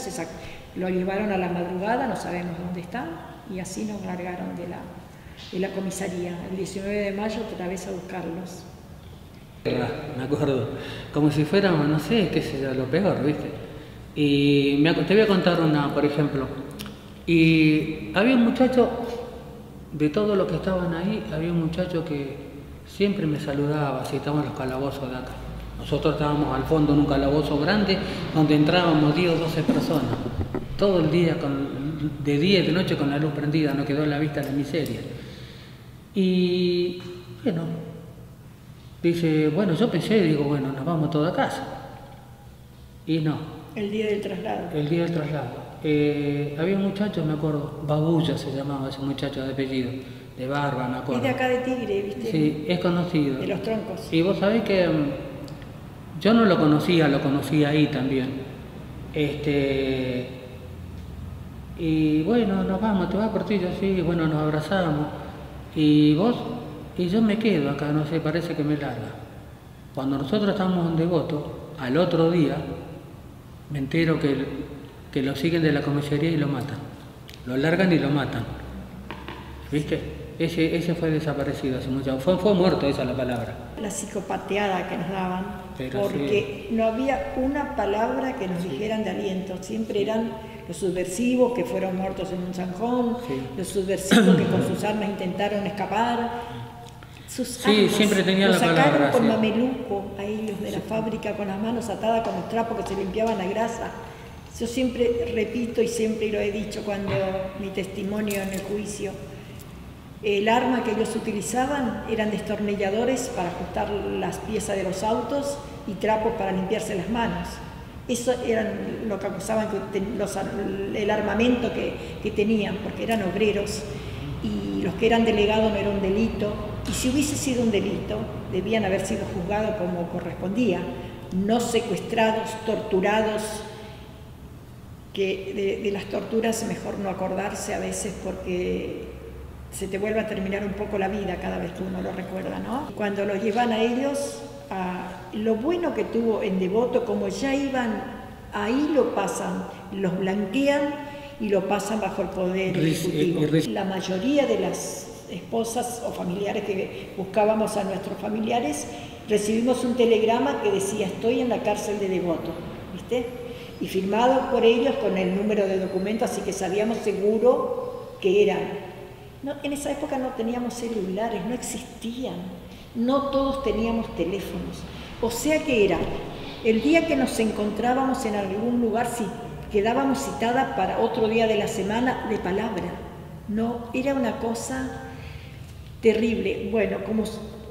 lo llevaron a la madrugada, no sabemos dónde están, y así nos largaron de la comisaría, el 19 de mayo otra vez a buscarlos. Me acuerdo, como si fuéramos, no sé, qué sé yo, lo peor, ¿viste? Y te voy a contar una, por ejemplo, y había un muchacho, de todos los que estaban ahí, había un muchacho que siempre me saludaba, si estaban los calabozos de acá. Nosotros estábamos al fondo en un calabozo grande donde entrábamos 10 o 12 personas, todo el día, de día y de noche con la luz prendida, no quedó en la vista la miseria. Y bueno, dice, bueno, yo pensé, digo, bueno, nos vamos todos a casa. Y no. El día del traslado. El día del traslado. Había un muchacho, me acuerdo, Babulla se llamaba ese muchacho de apellido, de barba, me acuerdo. Es de acá de Tigre, ¿viste? Sí, es conocido. De los troncos. Y vos sabés que yo no lo conocía ahí también. Y bueno, nos vamos, te vas por ti, yo sí, bueno, nos abrazamos. Y vos, y yo me quedo acá, no sé, parece que me larga. Cuando nosotros estamos en Devoto, al otro día, me entero que lo siguen de la comisaría y lo matan. Lo largan y lo matan. ¿Viste? Ese fue desaparecido hace mucho. Fue muerto, esa es la palabra. la psicopateada que nos daban, Pero porque no había una palabra que nos dijeran de aliento, siempre eran los subversivos que fueron muertos en un zanjón, los subversivos que con sus armas intentaron escapar. Sus armas, siempre tenía la palabra. Lo sacaron con mameluco a ellos de la fábrica con las manos atadas con los trapos que se limpiaban la grasa. Yo siempre repito y siempre lo he dicho cuando mi testimonio en el juicio, el arma que ellos utilizaban eran destornilladores para ajustar las piezas de los autos y trapos para limpiarse las manos. Eso eran lo que acusaban, el armamento que tenían, porque eran obreros y los que eran delegados no era un delito. Y si hubiese sido un delito, debían haber sido juzgados como correspondía, no secuestrados, torturados, que de las torturas mejor no acordarse a veces porque se te vuelve a terminar un poco la vida cada vez que uno lo recuerda, ¿no? Cuando los llevan a ellos, lo bueno que tuvo en Devoto, como ya iban, ahí lo pasan, los blanquean y lo pasan bajo el poder ejecutivo. La mayoría de las esposas o familiares que buscábamos a nuestros familiares, recibimos un telegrama que decía: estoy en la cárcel de Devoto, ¿viste? Y firmado por ellos con el número de documento, así que sabíamos seguro que eran. No, en esa época no teníamos celulares, no existían, no todos teníamos teléfonos. O sea que era el día que nos encontrábamos en algún lugar, si quedábamos citadas para otro día de la semana de palabra. No, era una cosa terrible. Bueno, como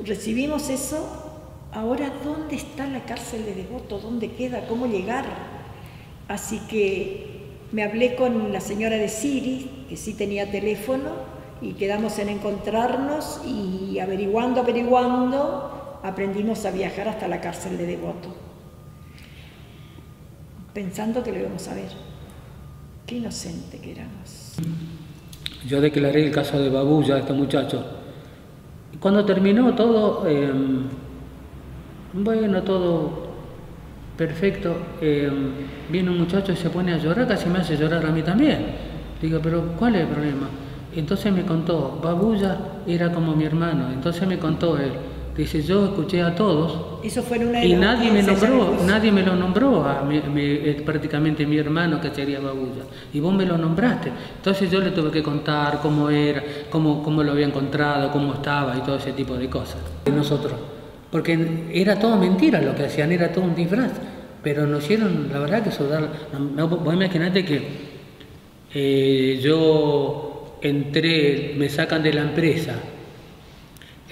recibimos eso, ahora ¿dónde está la cárcel de Devoto? ¿Dónde queda? ¿Cómo llegar? Así que me hablé con la señora de Siri, que sí tenía teléfono, y quedamos en encontrarnos y averiguando, aprendimos a viajar hasta la cárcel de Devoto, pensando que lo íbamos a ver. Qué inocente que éramos. Yo declaré el caso de Babulla, este muchacho. Cuando terminó todo, todo perfecto, viene un muchacho y se pone a llorar, casi me hace llorar a mí también. Digo, pero ¿cuál es el problema? Entonces me contó, Babulla era como mi hermano, entonces me contó él. Dice, yo escuché a todos. Eso fue una y nadie me lo nombró prácticamente mi hermano, que sería Babulla. Y vos me lo nombraste. Entonces yo le tuve que contar cómo era, cómo lo había encontrado, cómo estaba y todo ese tipo de cosas. De nosotros. Porque era todo mentira lo que hacían, era todo un disfraz. Pero nos hicieron, la verdad, que sudar. Vos imaginate que yo entré, me sacan de la empresa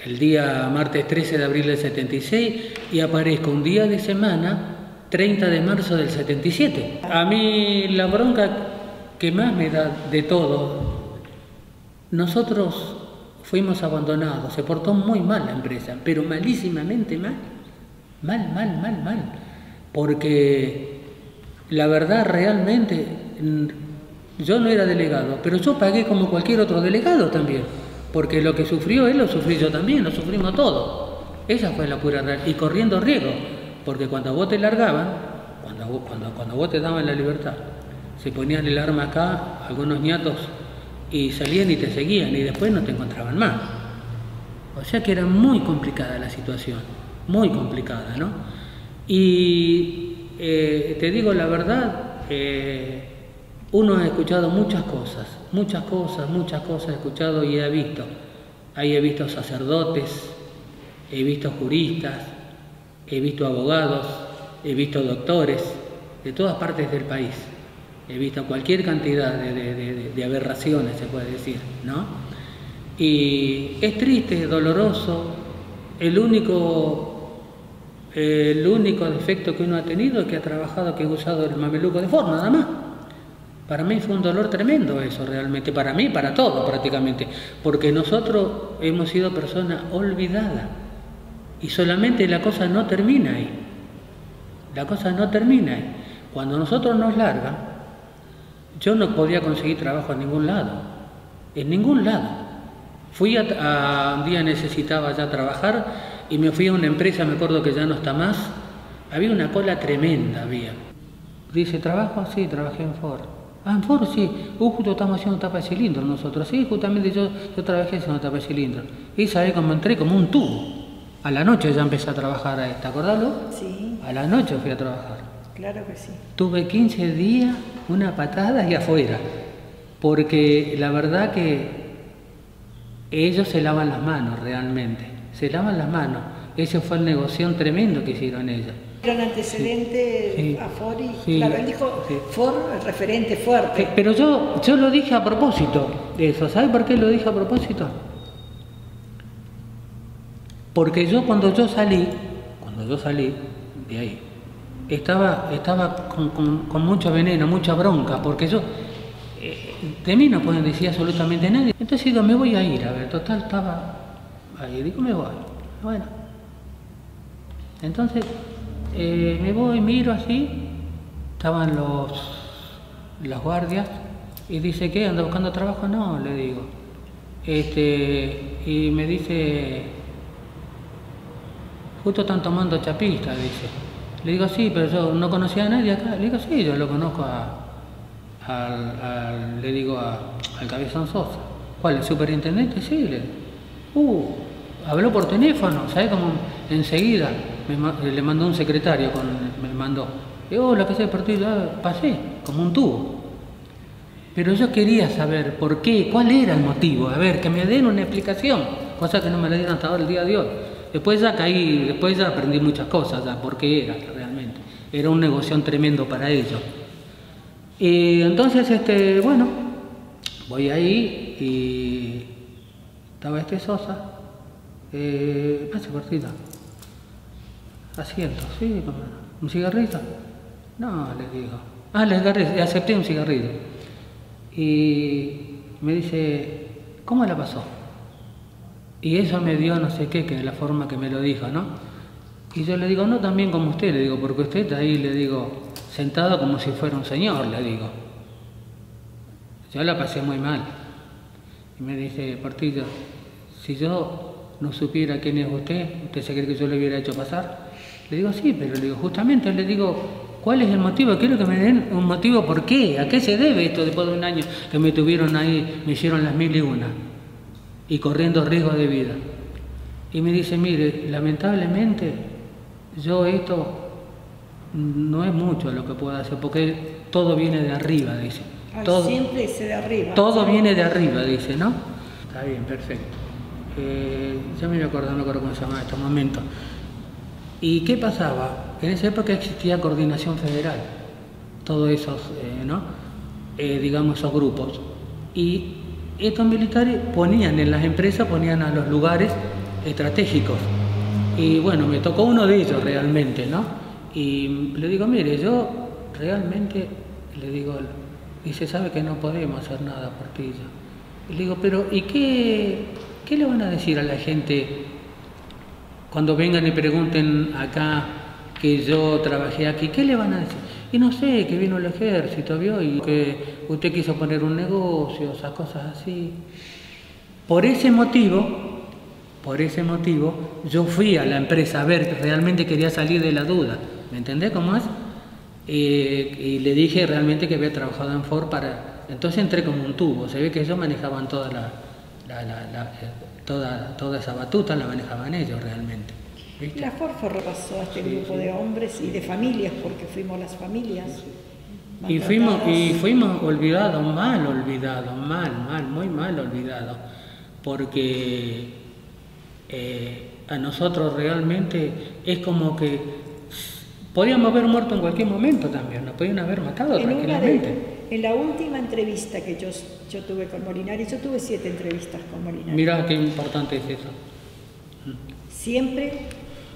el día martes 13 de abril del 76 y aparezco un día de semana, 30 de marzo del 77. A mí la bronca que más me da de todo, nosotros fuimos abandonados, se portó muy mal la empresa, pero malísimamente mal, mal, porque la verdad realmente, yo no era delegado, pero yo pagué como cualquier otro delegado también. Porque lo que sufrió él, lo sufrí yo también, lo sufrimos todos. Esa fue la pura realidad. Y corriendo riesgo, porque cuando vos te largaban, cuando vos te daban la libertad, se ponían el arma acá, algunos ñatos, y salían y te seguían, y después no te encontraban más. O sea que era muy complicada la situación, muy complicada, ¿no? Y te digo la verdad, uno ha escuchado muchas cosas he escuchado y he visto. Ahí he visto sacerdotes, he visto juristas, he visto abogados, he visto doctores de todas partes del país. He visto cualquier cantidad de aberraciones, se puede decir, ¿no? Y es triste, doloroso. El único defecto que uno ha tenido es que ha trabajado, que ha usado el mameluco de Ford, nada más. Para mí fue un dolor tremendo eso realmente, para mí, para todos prácticamente, porque nosotros hemos sido personas olvidadas y solamente la cosa no termina ahí. La cosa no termina ahí. Cuando nosotros nos largan, yo no podía conseguir trabajo en ningún lado, Fui un día necesitaba ya trabajar y me fui a una empresa, me acuerdo que ya no está más, había una cola tremenda, había. Dice, ¿trabajo? Sí, trabajé en Ford. Ah, en Ford, sí. Justo estamos haciendo tapa de cilindro nosotros. Sí, justamente yo trabajé haciendo tapa de cilindro. Y sabés cómo entré, como un tubo. A la noche ya empecé a trabajar ahí, ¿te acordás, Lu? Sí, A la noche fui a trabajar. claro que sí. Tuve 15 días, una patada y afuera. Porque la verdad que ellos se lavan las manos realmente. Se lavan las manos. Ese fue el negocio tremendo que hicieron ellos. Era un antecedente Sí. a Ford y, Sí. claro, él dijo, Sí. Ford, el referente fuerte. Pero yo lo dije a propósito de eso. ¿Sabes por qué lo dije a propósito? Porque yo cuando yo salí de ahí, estaba con mucho veneno, mucha bronca, porque yo, de mí no pueden decir absolutamente nadie. Entonces digo, me voy a ir, a ver, total, estaba ahí, digo, me voy. Bueno, entonces me voy, miro así, estaban las guardias, y dice, ¿qué? ¿Anda buscando trabajo? No, le digo. Y me dice, justo están tomando chapista, dice. Le digo, sí, pero yo no conocía a nadie acá. Le digo, sí, yo lo conozco al Cabezón Sosa. ¿Cuál? ¿El superintendente? Sí, habló por teléfono, ¿sabes cómo? Enseguida le mandó un secretario, me mandó. Digo, hola, ¿qué sé por ti? Ya pasé, como un tubo. Pero yo quería saber por qué, cuál era el motivo, a ver, que me den una explicación, cosa que no me la dieron hasta ahora el día de hoy. Después ya aprendí muchas cosas, ya, por qué era realmente. Era un negocio tremendo para ellos. Y entonces, bueno, voy ahí y estaba Sosa, pase partida, asiento, sí, un cigarrito. No, le digo, le acepté un cigarrillo. Y me dice, ¿cómo la pasó? Y eso me dio no sé qué, que de la forma que me lo dijo, ¿no? Y yo le digo, no, también como usted, le digo, porque usted está ahí, le digo, sentado como si fuera un señor, le digo. Yo la pasé muy mal. Y me dice, Portillo, si yo no supiera quién es ¿usted se cree que yo le hubiera hecho pasar? Le digo, sí, pero le digo, justamente, le digo, ¿cuál es el motivo? Quiero que me den un motivo, ¿por qué? ¿A qué se debe esto después de un año que me tuvieron ahí, me hicieron las 1001 y corriendo riesgo de vida? Y me dice, mire, lamentablemente yo esto no es mucho lo que puedo hacer, porque todo viene de arriba, dice. Todo, siempre dice de arriba. Todo viene de arriba, dice, ¿no? Está bien, perfecto. Ya me acuerdo cómo se llamaba en estos momentos. ¿Y qué pasaba? En esa época existía coordinación federal, todos esos, digamos, esos grupos. Y estos militares ponían en las empresas, ponían a los lugares estratégicos. Y bueno, me tocó uno de ellos realmente, ¿no? Y le digo, mire, yo realmente, le digo, dice, sabe que no podemos hacer nada, Portillo. Y le digo, pero ¿y qué le van a decir a la gente cuando vengan y pregunten acá que yo trabajé aquí? ¿Qué le van a decir? Y no sé, que vino el ejército, ¿vio? Y que usted quiso poner un negocio, esas cosas así. Por ese motivo, yo fui a la empresa a ver que realmente quería salir de la duda. ¿Me entendés cómo es? Y le dije realmente que había trabajado en Ford entonces entré como un tubo. Se ve que ellos manejaban toda toda esa batuta, la manejaban ellos realmente. ¿Viste? La Ford repasó a este grupo de hombres y de familias, porque fuimos las familias. Y fuimos olvidados, muy mal olvidados, porque a nosotros realmente es como que podíamos haber muerto en cualquier momento también, nos podían haber matado tranquilamente. En la última entrevista que yo tuve con Molinari, yo tuve 7 entrevistas con Molinari. Mirá qué importante es eso. Siempre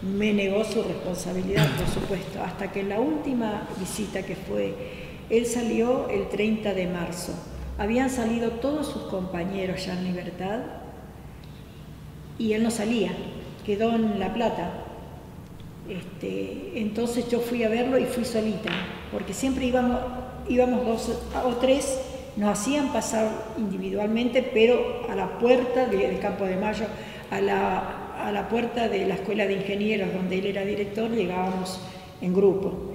me negó su responsabilidad, por supuesto, hasta que en la última visita que fue, él salió el 30 de marzo. Habían salido todos sus compañeros ya en libertad y él no salía, quedó en La Plata. Entonces yo fui a verlo y fui solita, porque siempre íbamos 2 o 3, nos hacían pasar individualmente, pero a la puerta del Campo de Mayo, a la puerta de la Escuela de Ingenieros, donde él era director, llegábamos en grupo.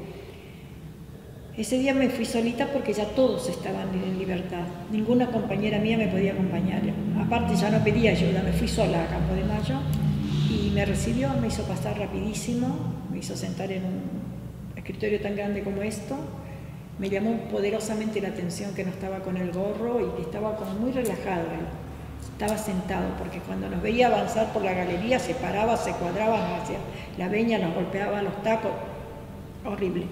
Ese día me fui solita porque ya todos estaban en libertad. Ninguna compañera mía me podía acompañar. Aparte ya no pedía ayuda, me fui sola a Campo de Mayo. Y me recibió, me hizo pasar rapidísimo, me hizo sentar en un escritorio tan grande como esto. Me llamó poderosamente la atención que no estaba con el gorro y que estaba como muy relajado él. Estaba sentado, porque cuando nos veía avanzar por la galería se paraba, se cuadraba, nos hacía la veña, nos golpeaba los tacos, horrible.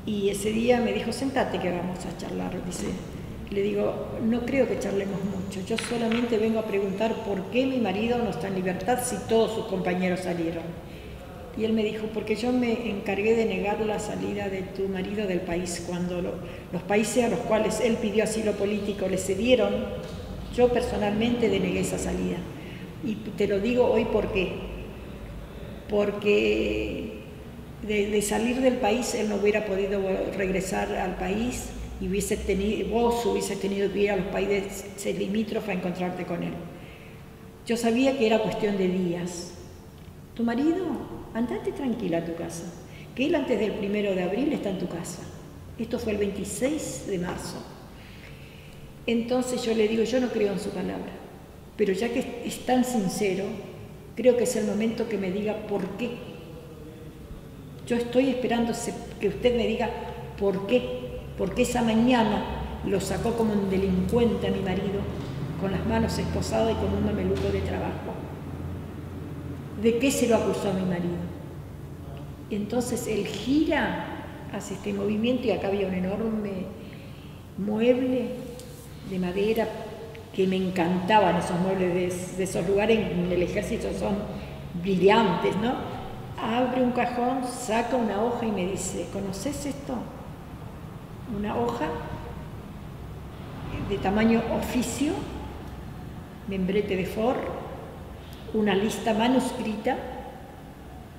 Y ese día me dijo, sentate que vamos a charlar, dice. Le digo, no creo que charlemos mucho, yo solamente vengo a preguntar por qué mi marido no está en libertad si todos sus compañeros salieron. Y él me dijo, porque yo me encargué de negar la salida de tu marido del país. Cuando los países a los cuales él pidió asilo político le cedieron, yo personalmente denegué esa salida. Y te lo digo hoy ¿por qué? Porque de salir del país él no hubiera podido regresar al país y vos hubiese tenido que ir a los países limítrofes a encontrarte con él. Yo sabía que era cuestión de días. Tu marido, andate tranquila a tu casa, que él antes del 1 de abril está en tu casa. Esto fue el 26 de marzo. Entonces yo le digo, yo no creo en su palabra, pero ya que es tan sincero, creo que es el momento que me diga por qué. Yo estoy esperando que usted me diga por qué. Porque esa mañana lo sacó como un delincuente a mi marido, con las manos esposadas y con un mameluco de trabajo. ¿De qué se lo acusó a mi marido? Entonces él gira, hace este movimiento y acá había un enorme mueble de madera que me encantaban esos muebles de esos lugares en el ejército, son brillantes, ¿no? Abre un cajón, saca una hoja y me dice, ¿conoces esto? Una hoja de tamaño oficio, membrete de Ford, una lista manuscrita,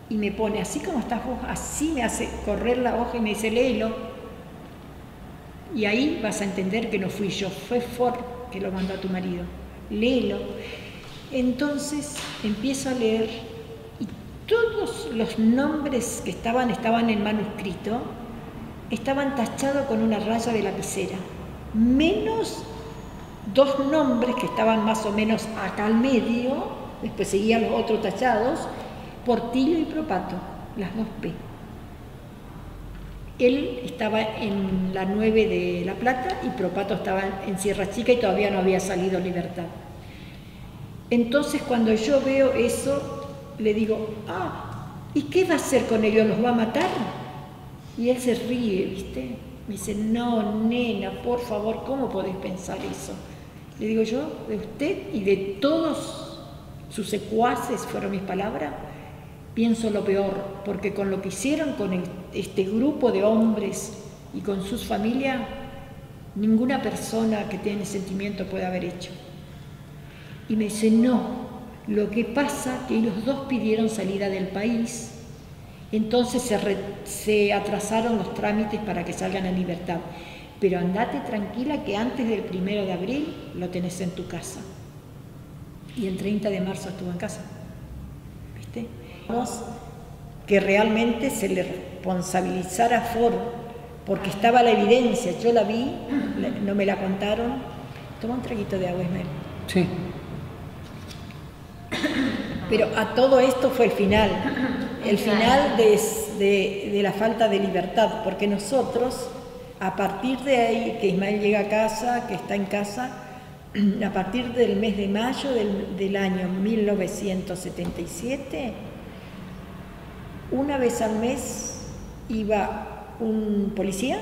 y me pone, así como estás vos, así me hace correr la hoja y me dice, léelo. Y ahí vas a entender que no fui yo, fue Ford que lo mandó a tu marido. Léelo. Entonces empiezo a leer y todos los nombres que estaban en manuscrito, estaban tachados con una raya de lapicera, menos 2 nombres que estaban más o menos acá al medio, después seguían los otros tachados, Portillo y Propato, las 2 P. Él estaba en la 9 de La Plata y Propato estaba en Sierra Chica y todavía no había salido Libertad. Entonces cuando yo veo eso, le digo, ¿y qué va a hacer con ellos? ¿Los va a matar? Y él se ríe, ¿viste? Me dice, no, nena, por favor, ¿cómo podés pensar eso? Le digo yo, de usted y de todos sus secuaces, fueron mis palabras, pienso lo peor, porque con lo que hicieron con este grupo de hombres y con sus familias, ninguna persona que tiene sentimiento puede haber hecho. Y me dice, no, lo que pasa que ellos 2 pidieron salida del país. Entonces se atrasaron los trámites para que salgan en libertad. Pero andate tranquila que antes del 1 de abril lo tenés en tu casa. Y el 30 de marzo estuvo en casa. ¿Viste? Que realmente se le responsabilizara a Ford, porque estaba la evidencia, yo la vi, no me la contaron. Toma un traguito de agua, Ismael. Sí. Pero a todo esto fue el final de la falta de libertad, porque nosotros, a partir de ahí, que Ismael llega a casa, que está en casa, a partir del mes de mayo del año 1977, una vez al mes iba un policía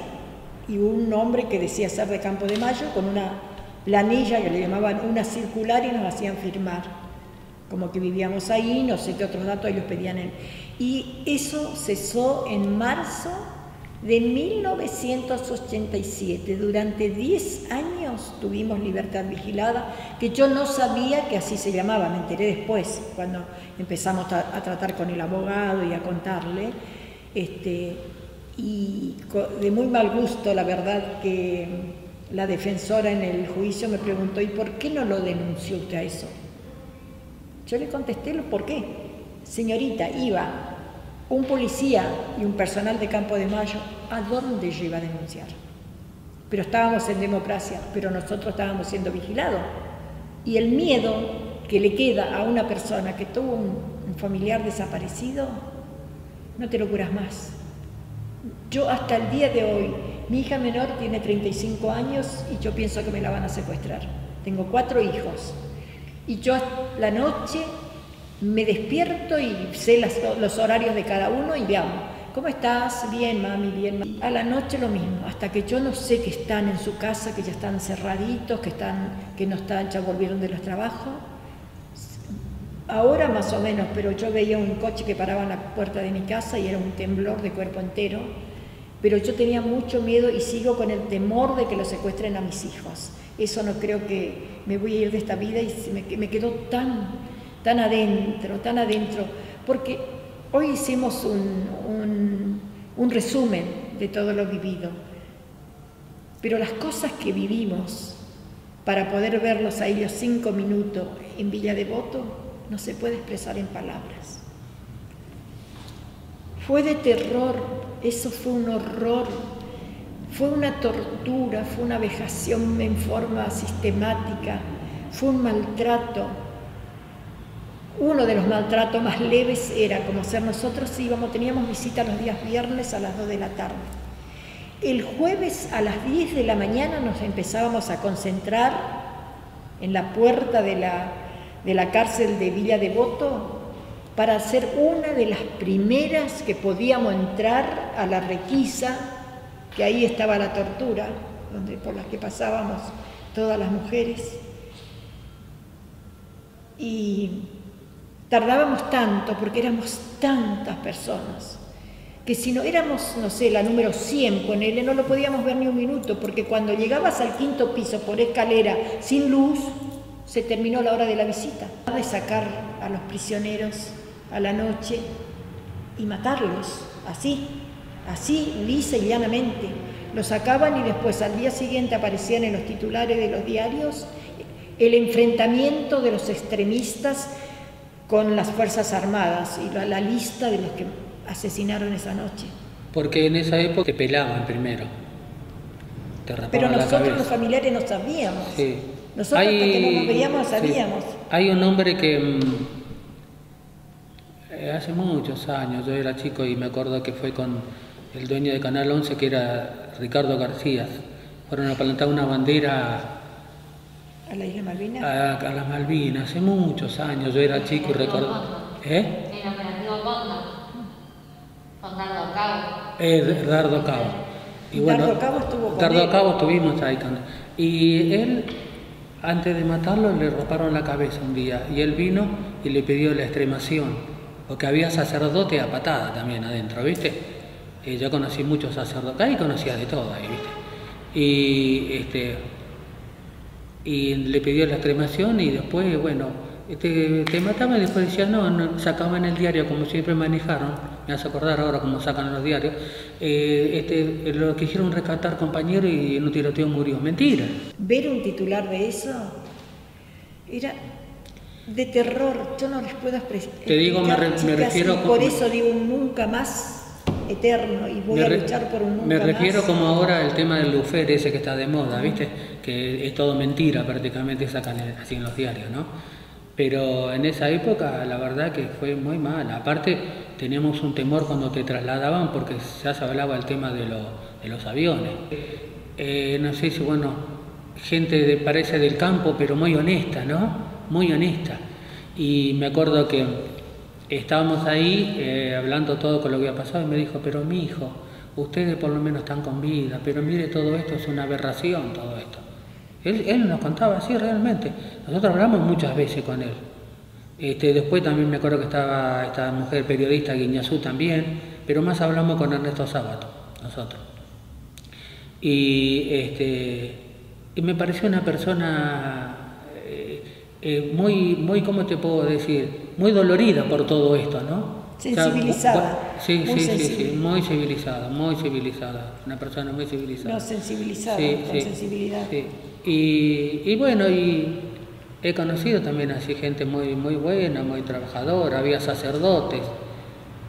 y un hombre que decía ser de Campo de Mayo con una planilla que le llamaban una circular y nos hacían firmar. Como que vivíamos ahí, no sé qué otros datos ellos pedían. Y eso cesó en marzo de 1987. Durante 10 años tuvimos libertad vigilada, que yo no sabía que así se llamaba, me enteré después, cuando empezamos a tratar con el abogado y a contarle. Y de muy mal gusto, la verdad, que la defensora en el juicio me preguntó, ¿y por qué no lo denunció usted a eso? Yo le contesté por qué. Señorita, iba un policía y un personal de Campo de Mayo, ¿a dónde yo iba a denunciar? Pero estábamos en democracia, pero nosotros estábamos siendo vigilados. Y el miedo que le queda a una persona que tuvo un un familiar desaparecido, no te lo curas más. Yo hasta el día de hoy, mi hija menor tiene 35 años y yo pienso que me la van a secuestrar. Tengo 4 hijos y yo la noche me despierto y sé los horarios de cada uno y llamo. ¿Cómo estás? Bien, mami, bien, mami. A la noche lo mismo, hasta que yo no sé que están en su casa, que ya están cerraditos, que no están, ya volvieron de los trabajos. Ahora más o menos, pero yo veía un coche que paraba en la puerta de mi casa y era un temblor de cuerpo entero. Pero yo tenía mucho miedo y sigo con el temor de que lo secuestren a mis hijos. Eso no creo que me voy a ir de esta vida y me quedó tan adentro, porque hoy hicimos un resumen de todo lo vivido, pero las cosas que vivimos para poder verlos a ellos 5 minutos en Villa Devoto no se puede expresar en palabras. Fue de terror, eso fue un horror, fue una tortura, fue una vejación en forma sistemática, fue un maltrato. Uno de los maltratos más leves era como ser nosotros teníamos visita los días viernes a las 2 de la tarde. El jueves a las 10 de la mañana nos empezábamos a concentrar en la puerta de la cárcel de Villa Devoto para ser una de las primeras que podíamos entrar a la requisa, que ahí estaba la tortura, por la que pasábamos todas las mujeres. Y tardábamos tanto porque éramos tantas personas que si no éramos, no sé, la número 100, ponele, no lo podíamos ver ni un minuto, porque cuando llegabas al 5º piso por escalera sin luz, se terminó la hora de la visita. De sacar a los prisioneros a la noche y matarlos, así, lisa y llanamente. Los sacaban y después al día siguiente aparecían en los titulares de los diarios el enfrentamiento de los extremistas con las Fuerzas Armadas y la lista de los que asesinaron esa noche. Porque en esa época te pelaban primero, te rapaban pero nosotros la cabeza. Los familiares no sabíamos. Sí. Nosotros hasta que no nos veíamos sabíamos. Sí. Hay un hombre que hace muchos años, yo era chico y me acuerdo que fue con el dueño de Canal 11, que era Ricardo García. Fueron a plantar una bandera ¿A la isla Malvinas? A las Malvinas, hace muchos años, yo era chico y recuerdo. El operativo Cóndor, con Dardo Cabo. Dardo Cabo. Y bueno, Dardo Cabo estuvo con Dardo él. Cabo estuvimos ahí con él. Y él, antes de matarlo, le raparon la cabeza un día. Y él vino y le pidió la extremación, porque había sacerdote a patada también adentro, ¿viste? Yo conocí muchos sacerdotes, ahí conocía de todo, ahí, ¿viste? Y le pidió la extremación y después, bueno, te mataban y después decían, no, sacaban el diario como siempre manejaron, me hace acordar ahora cómo sacan los diarios, lo quisieron rescatar compañero y en un tiroteo murió. Mentira. Ver un titular de eso era de terror, yo no les puedo expresar. Te digo, me refiero... Por eso digo nunca más eterno y voy a luchar por un nunca más. Me refiero como ahora el tema del lufer ese que está de moda, ¿viste? Que es todo mentira prácticamente, sacan así en los diarios, ¿no? Pero en esa época la verdad que fue muy mal. Aparte teníamos un temor cuando te trasladaban porque ya se hablaba el tema de los aviones. No sé si, bueno, gente parece del campo, pero muy honesta, ¿no? Muy honesta. Y me acuerdo que estábamos ahí hablando todo con lo que había pasado y me dijo, pero mi hijo, ustedes por lo menos están con vida, pero mire, todo esto es una aberración, todo esto. Él nos contaba así realmente. Nosotros hablamos muchas veces con él. Después también me acuerdo que estaba esta mujer periodista, Guiñazú también, pero más hablamos con Ernesto Sábato, nosotros. Y me pareció una persona muy, ¿cómo te puedo decir? Muy dolorida por todo esto, ¿no? Sensibilizada. Sí, muy civilizada, una persona muy civilizada. No, sensibilizada, con sensibilidad. Sí. Y bueno, y he conocido también así gente muy buena, muy trabajadora, había sacerdotes,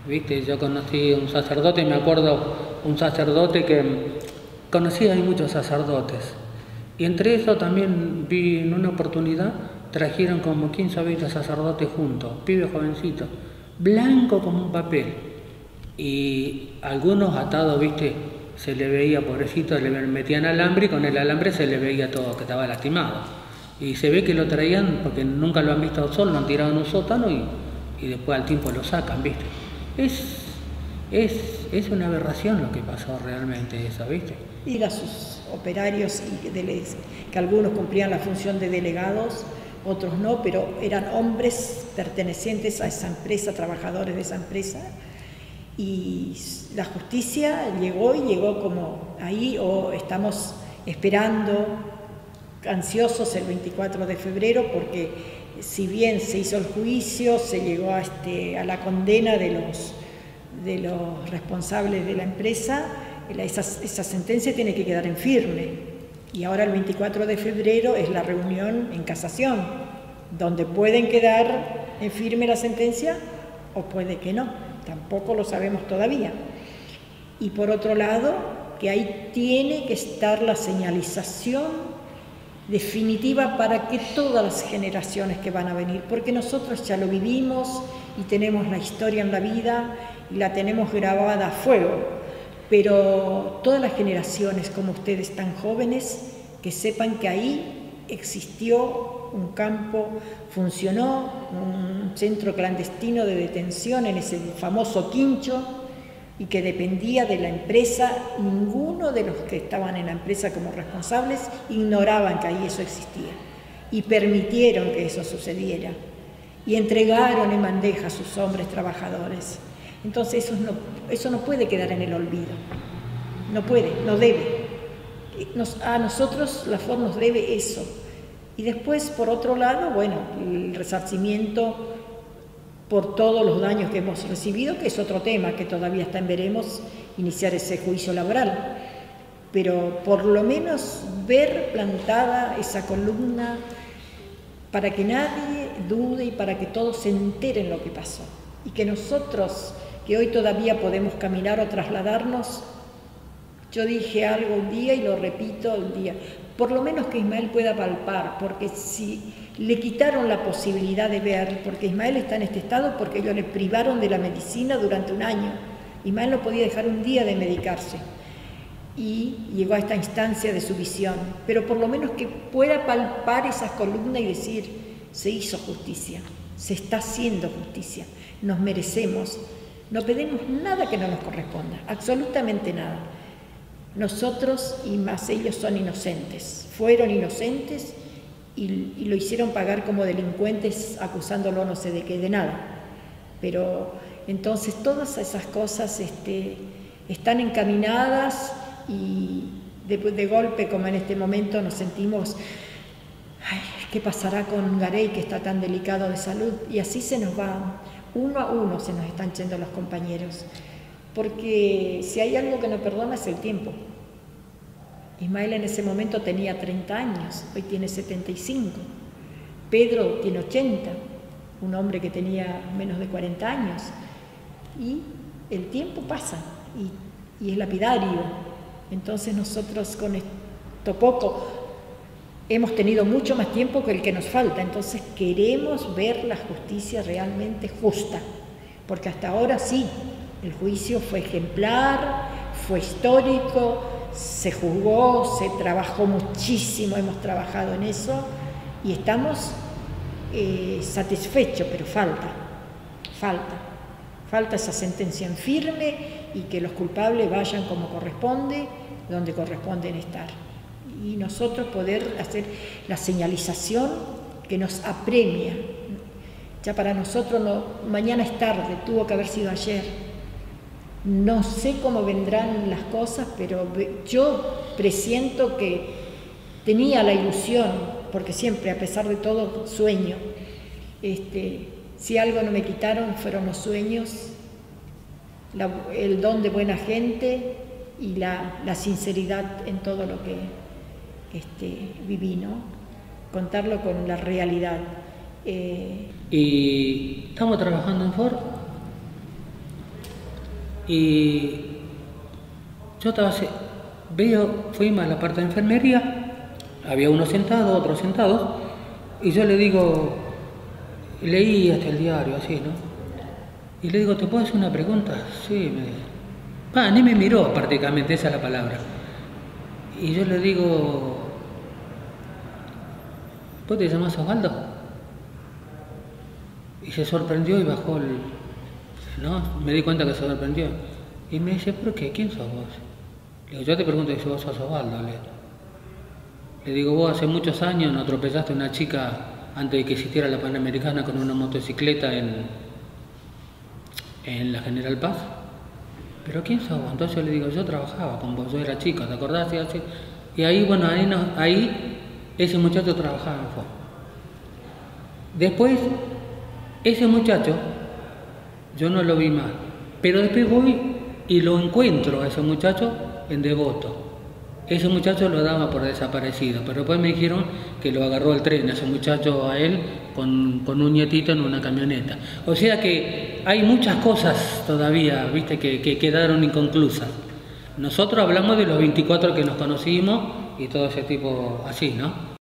¿viste? Yo conocí un sacerdote, me acuerdo, un sacerdote que conocí ahí muchos sacerdotes, y entre eso también vi en una oportunidad, trajeron como 15 o 20 sacerdotes juntos, pibes jovencitos, blanco como un papel. Y algunos atados, viste, se le veía, pobrecito, le metían alambre y con el alambre se le veía todo, que estaba lastimado. Y se ve que lo traían porque nunca lo han visto al sol, lo han tirado en un sótano y después al tiempo lo sacan, viste. Es una aberración lo que pasó realmente eso, viste. Y a sus operarios, que algunos cumplían la función de delegados, otros no, pero eran hombres pertenecientes a esa empresa, trabajadores de esa empresa. Y la justicia llegó como ahí, o estamos esperando, ansiosos, el 24 de febrero, porque si bien se hizo el juicio, se llegó a la condena de los responsables de la empresa, esa sentencia tiene que quedar en firme. Y ahora el 24 de febrero es la reunión en casación, donde pueden quedar en firme la sentencia o puede que no. Tampoco lo sabemos todavía. Y por otro lado, que ahí tiene que estar la señalización definitiva para que todas las generaciones que van a venir, porque nosotros ya lo vivimos y tenemos la historia en la vida y la tenemos grabada a fuego, pero todas las generaciones como ustedes tan jóvenes, que sepan que ahí existió un campo, funcionó un centro clandestino de detención en ese famoso Quincho y que dependía de la empresa. Ninguno de los que estaban en la empresa como responsables ignoraban que ahí eso existía y permitieron que eso sucediera y entregaron en bandeja a sus hombres trabajadores. Entonces eso no puede quedar en el olvido, no puede, no debe. A nosotros la FOR nos debe eso. Y después, por otro lado, bueno, el resarcimiento por todos los daños que hemos recibido, que es otro tema que todavía está en veremos, iniciar ese juicio laboral. Pero por lo menos ver plantada esa columna para que nadie dude y para que todos se enteren lo que pasó. Y que nosotros, que hoy todavía podemos caminar o trasladarnos, yo dije algo un día y lo repito un día, por lo menos que Ismael pueda palpar, porque si le quitaron la posibilidad de ver, porque Ismael está en este estado porque ellos le privaron de la medicina durante un año, Ismael no podía dejar un día de medicarse y llegó a esta instancia de su visión, pero por lo menos que pueda palpar esas columnas y decir, se hizo justicia, se está haciendo justicia, nos merecemos, no pedimos nada que no nos corresponda, absolutamente nada. Nosotros y más ellos son inocentes, fueron inocentes y lo hicieron pagar como delincuentes acusándolo no sé de qué, de nada. Pero entonces todas esas cosas están encaminadas y de golpe, como en este momento, nos sentimos, ay, ¿qué pasará con Garay que está tan delicado de salud? Y así se nos va, uno a uno se nos están yendo los compañeros. Porque si hay algo que no perdona es el tiempo. Ismael en ese momento tenía 30 años, hoy tiene 75. Pedro tiene 80, un hombre que tenía menos de 40 años. Y el tiempo pasa y es lapidario. Entonces nosotros con esto poco hemos tenido mucho más tiempo que el que nos falta. Entonces queremos ver la justicia realmente justa, porque hasta ahora sí. El juicio fue ejemplar, fue histórico, se juzgó, se trabajó muchísimo, hemos trabajado en eso y estamos satisfechos, pero falta esa sentencia en firme y que los culpables vayan como corresponde, donde corresponden estar. Y nosotros poder hacer la señalización que nos apremia. Ya para nosotros mañana es tarde, tuvo que haber sido ayer. No sé cómo vendrán las cosas, pero yo presiento que tenía la ilusión, porque siempre, a pesar de todo, sueño. Si algo no me quitaron fueron los sueños, el don de buena gente y la sinceridad en todo lo que viví, ¿no? Contarlo con la realidad. Y estamos trabajando en FOR. Y yo estaba fuimos a la parte de enfermería, había uno sentado, otro sentado, y yo le digo, leí hasta el diario, así, ¿no? Y le digo, ¿te puedo hacer una pregunta? Sí, ni me miró prácticamente, esa es la palabra. Y yo le digo, ¿vos te llamás Osvaldo? Y se sorprendió y bajó ¿no? Me di cuenta que se sorprendió. Y me dice, ¿pero qué? ¿Quién sos vos? Le digo, yo te pregunto si vos sos Osvaldo. Le digo, vos hace muchos años no atropellaste a una chica antes de que existiera la Panamericana con una motocicleta en la General Paz. ¿Pero quién sos vos? Entonces yo le digo, yo trabajaba con vos, yo era chico, ¿te acordás? Y ahí, bueno, ahí ese muchacho trabajaba en FOA. Después, ese muchacho, yo no lo vi más, pero después voy y lo encuentro a ese muchacho en Devoto. Ese muchacho lo daba por desaparecido, pero después me dijeron que lo agarró el tren, ese muchacho a él, con un nietito en una camioneta. O sea que hay muchas cosas todavía, viste, que quedaron inconclusas. Nosotros hablamos de los 24 que nos conocimos y todo ese tipo así, ¿no?